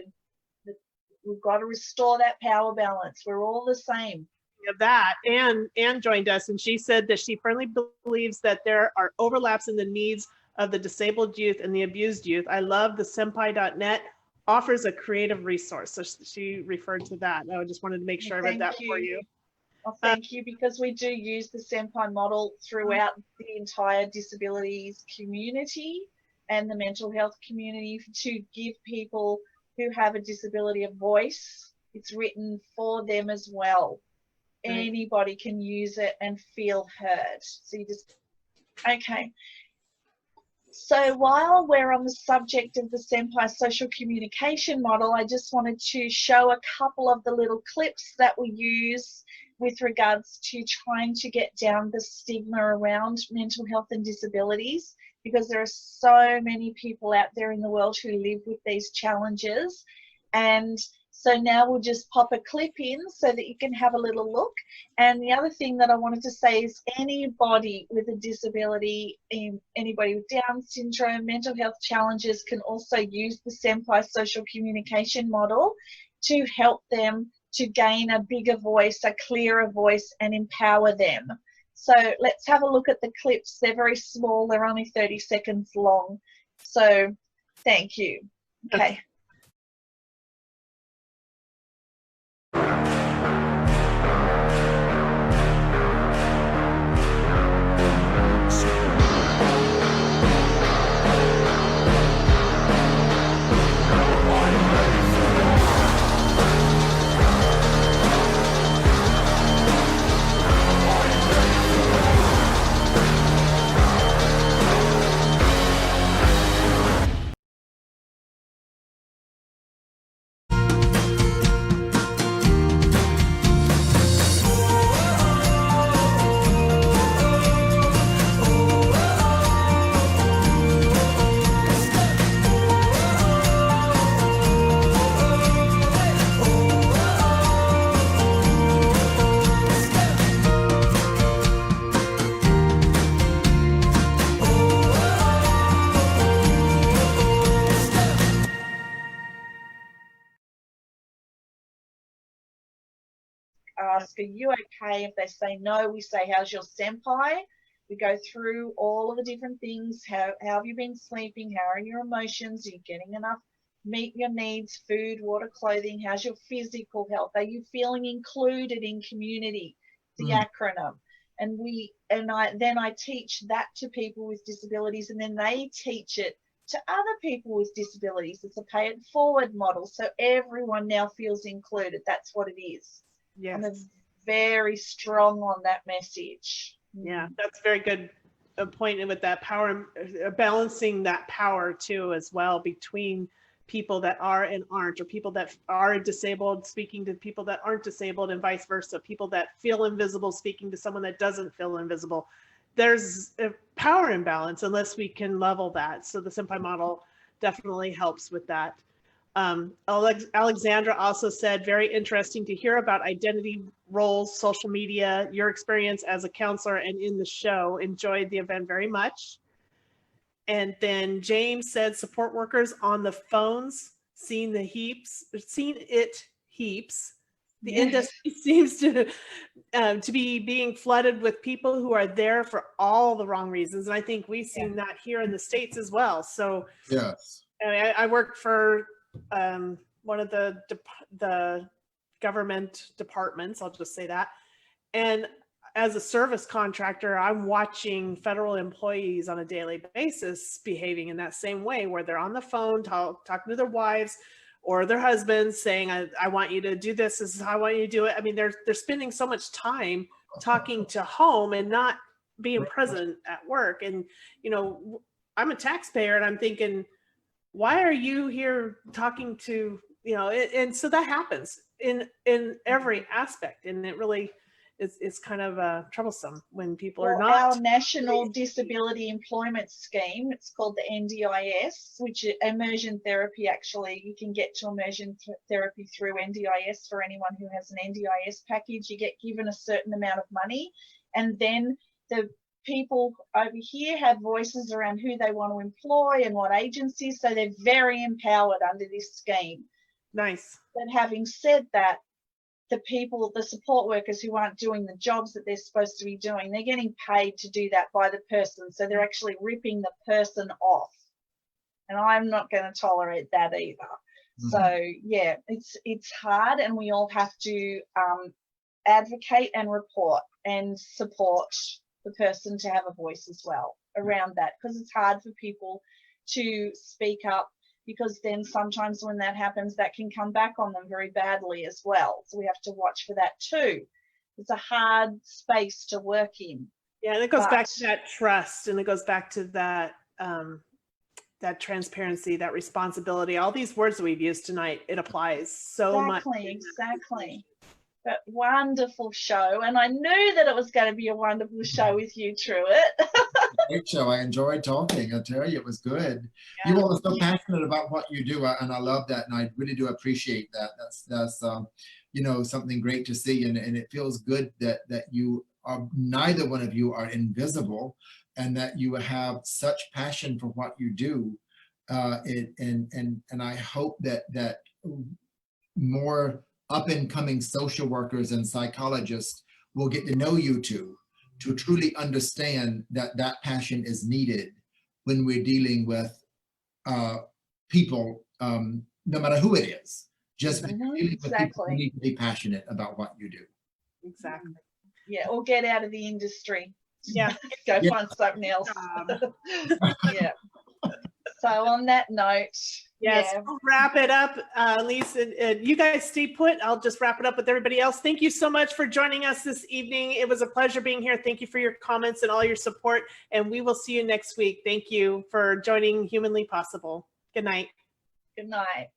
we've got to restore that power balance. We're all the same. Of that, Anne joined us, and she said that she firmly believes that there are overlaps in the needs of the disabled youth and the abused youth. I love the senpai.net offers a creative resource. So she referred to that. I just wanted to make sure I read that for you. Well, thank you, because we do use the senpai model throughout the entire disabilities community and the mental health community to give people who have a disability a voice. It's written for them as well. Anybody can use it and feel heard. So you just, okay. So while we're on the subject of the senpai social communication model, I just wanted to show a couple of the little clips that we use with regards to trying to get down the stigma around mental health and disabilities, because there are so many people out there in the world who live with these challenges. And so now we'll just pop a clip in so that you can have a little look. And the other thing that I wanted to say is anybody with a disability, anybody with Down syndrome, mental health challenges can also use the senpai social communication model to help them to gain a bigger voice, a clearer voice, and empower them. So let's have a look at the clips. They're very small. They're only 30 seconds long. So thank you. Okay. ask, are you okay? If they say no, we say, how's your senpai? We go through all of the different things. How have you been sleeping? How are your emotions? Are you getting enough? Meet your needs, food, water, clothing. How's your physical health? Are you feeling included in community? The acronym. And I teach that to people with disabilities, and then they teach it to other people with disabilities. It's a pay it forward model, so everyone now feels included. That's what it is. Yes. I'm very strong on that message. Yeah, that's very good point with that power, balancing that power too as well between people that are and aren't, or people that are disabled speaking to people that aren't disabled, and vice versa, people that feel invisible speaking to someone that doesn't feel invisible. There's a power imbalance unless we can level that. So the senpai model definitely helps with that. Alexandra also said, very interesting to hear about identity roles, social media, your experience as a counselor and in the show. Enjoyed the event very much. And then James said, support workers on the phones, seen it heaps. The industry seems to be being flooded with people who are there for all the wrong reasons. And I think we've seen that here in the States as well. So yes, I work for one of the government departments, I'll just say that. And as a service contractor, I'm watching federal employees on a daily basis behaving in that same way, where they're on the phone talking to their wives or their husbands saying, I want you to do this is how I want you to do it. I mean, they're spending so much time talking to home and not being present at work. And, you know, I'm a taxpayer and I'm thinking, why are you here talking to, you know, and so that happens in every aspect. And it really it's kind of troublesome when people are not. Our National Disability Employment Scheme, it's called the NDIS, which is immersion therapy. Actually, you can get to immersion therapy through NDIS. For anyone who has an NDIS package, you get given a certain amount of money, and then the people over here have voices around who they want to employ and what agencies, so they're very empowered under this scheme. Nice. But having said that, the support workers who aren't doing the jobs that they're supposed to be doing, they're getting paid to do that by the person. So they're actually ripping the person off. And I'm not going to tolerate that either. So yeah, it's hard, and we all have to advocate and report and support the person to have a voice as well around that, because it's hard for people to speak up, because then sometimes when that happens, that can come back on them very badly as well. So we have to watch for that too. It's a hard space to work in. Yeah, and it goes back to that trust, and it goes back to that that transparency, that responsibility, all these words that we've used tonight, it applies so much. Exactly. But wonderful show. And I knew that it was going to be a wonderful show with you, Truett. Great show. I enjoyed talking. I tell you, it was good. Yeah. You all are so passionate about what you do, and I love that, and I really do appreciate that. That's you know, something great to see, and it feels good that you are, neither one of you are invisible, and that you have such passion for what you do. And I hope that more up-and-coming social workers and psychologists will get to know you two, to truly understand that passion is needed when we're dealing with people, no matter who it is. Just dealing with people who need to be passionate about what you do. Exactly. Yeah, or get out of the industry. Yeah. Go find something else. Yeah. So on that note, yes, we'll wrap it up. Lisa, you guys stay put. I'll just wrap it up with everybody else. Thank you so much for joining us this evening. It was a pleasure being here. Thank you for your comments and all your support. And we will see you next week. Thank you for joining Humanly Possible. Good night. Good night.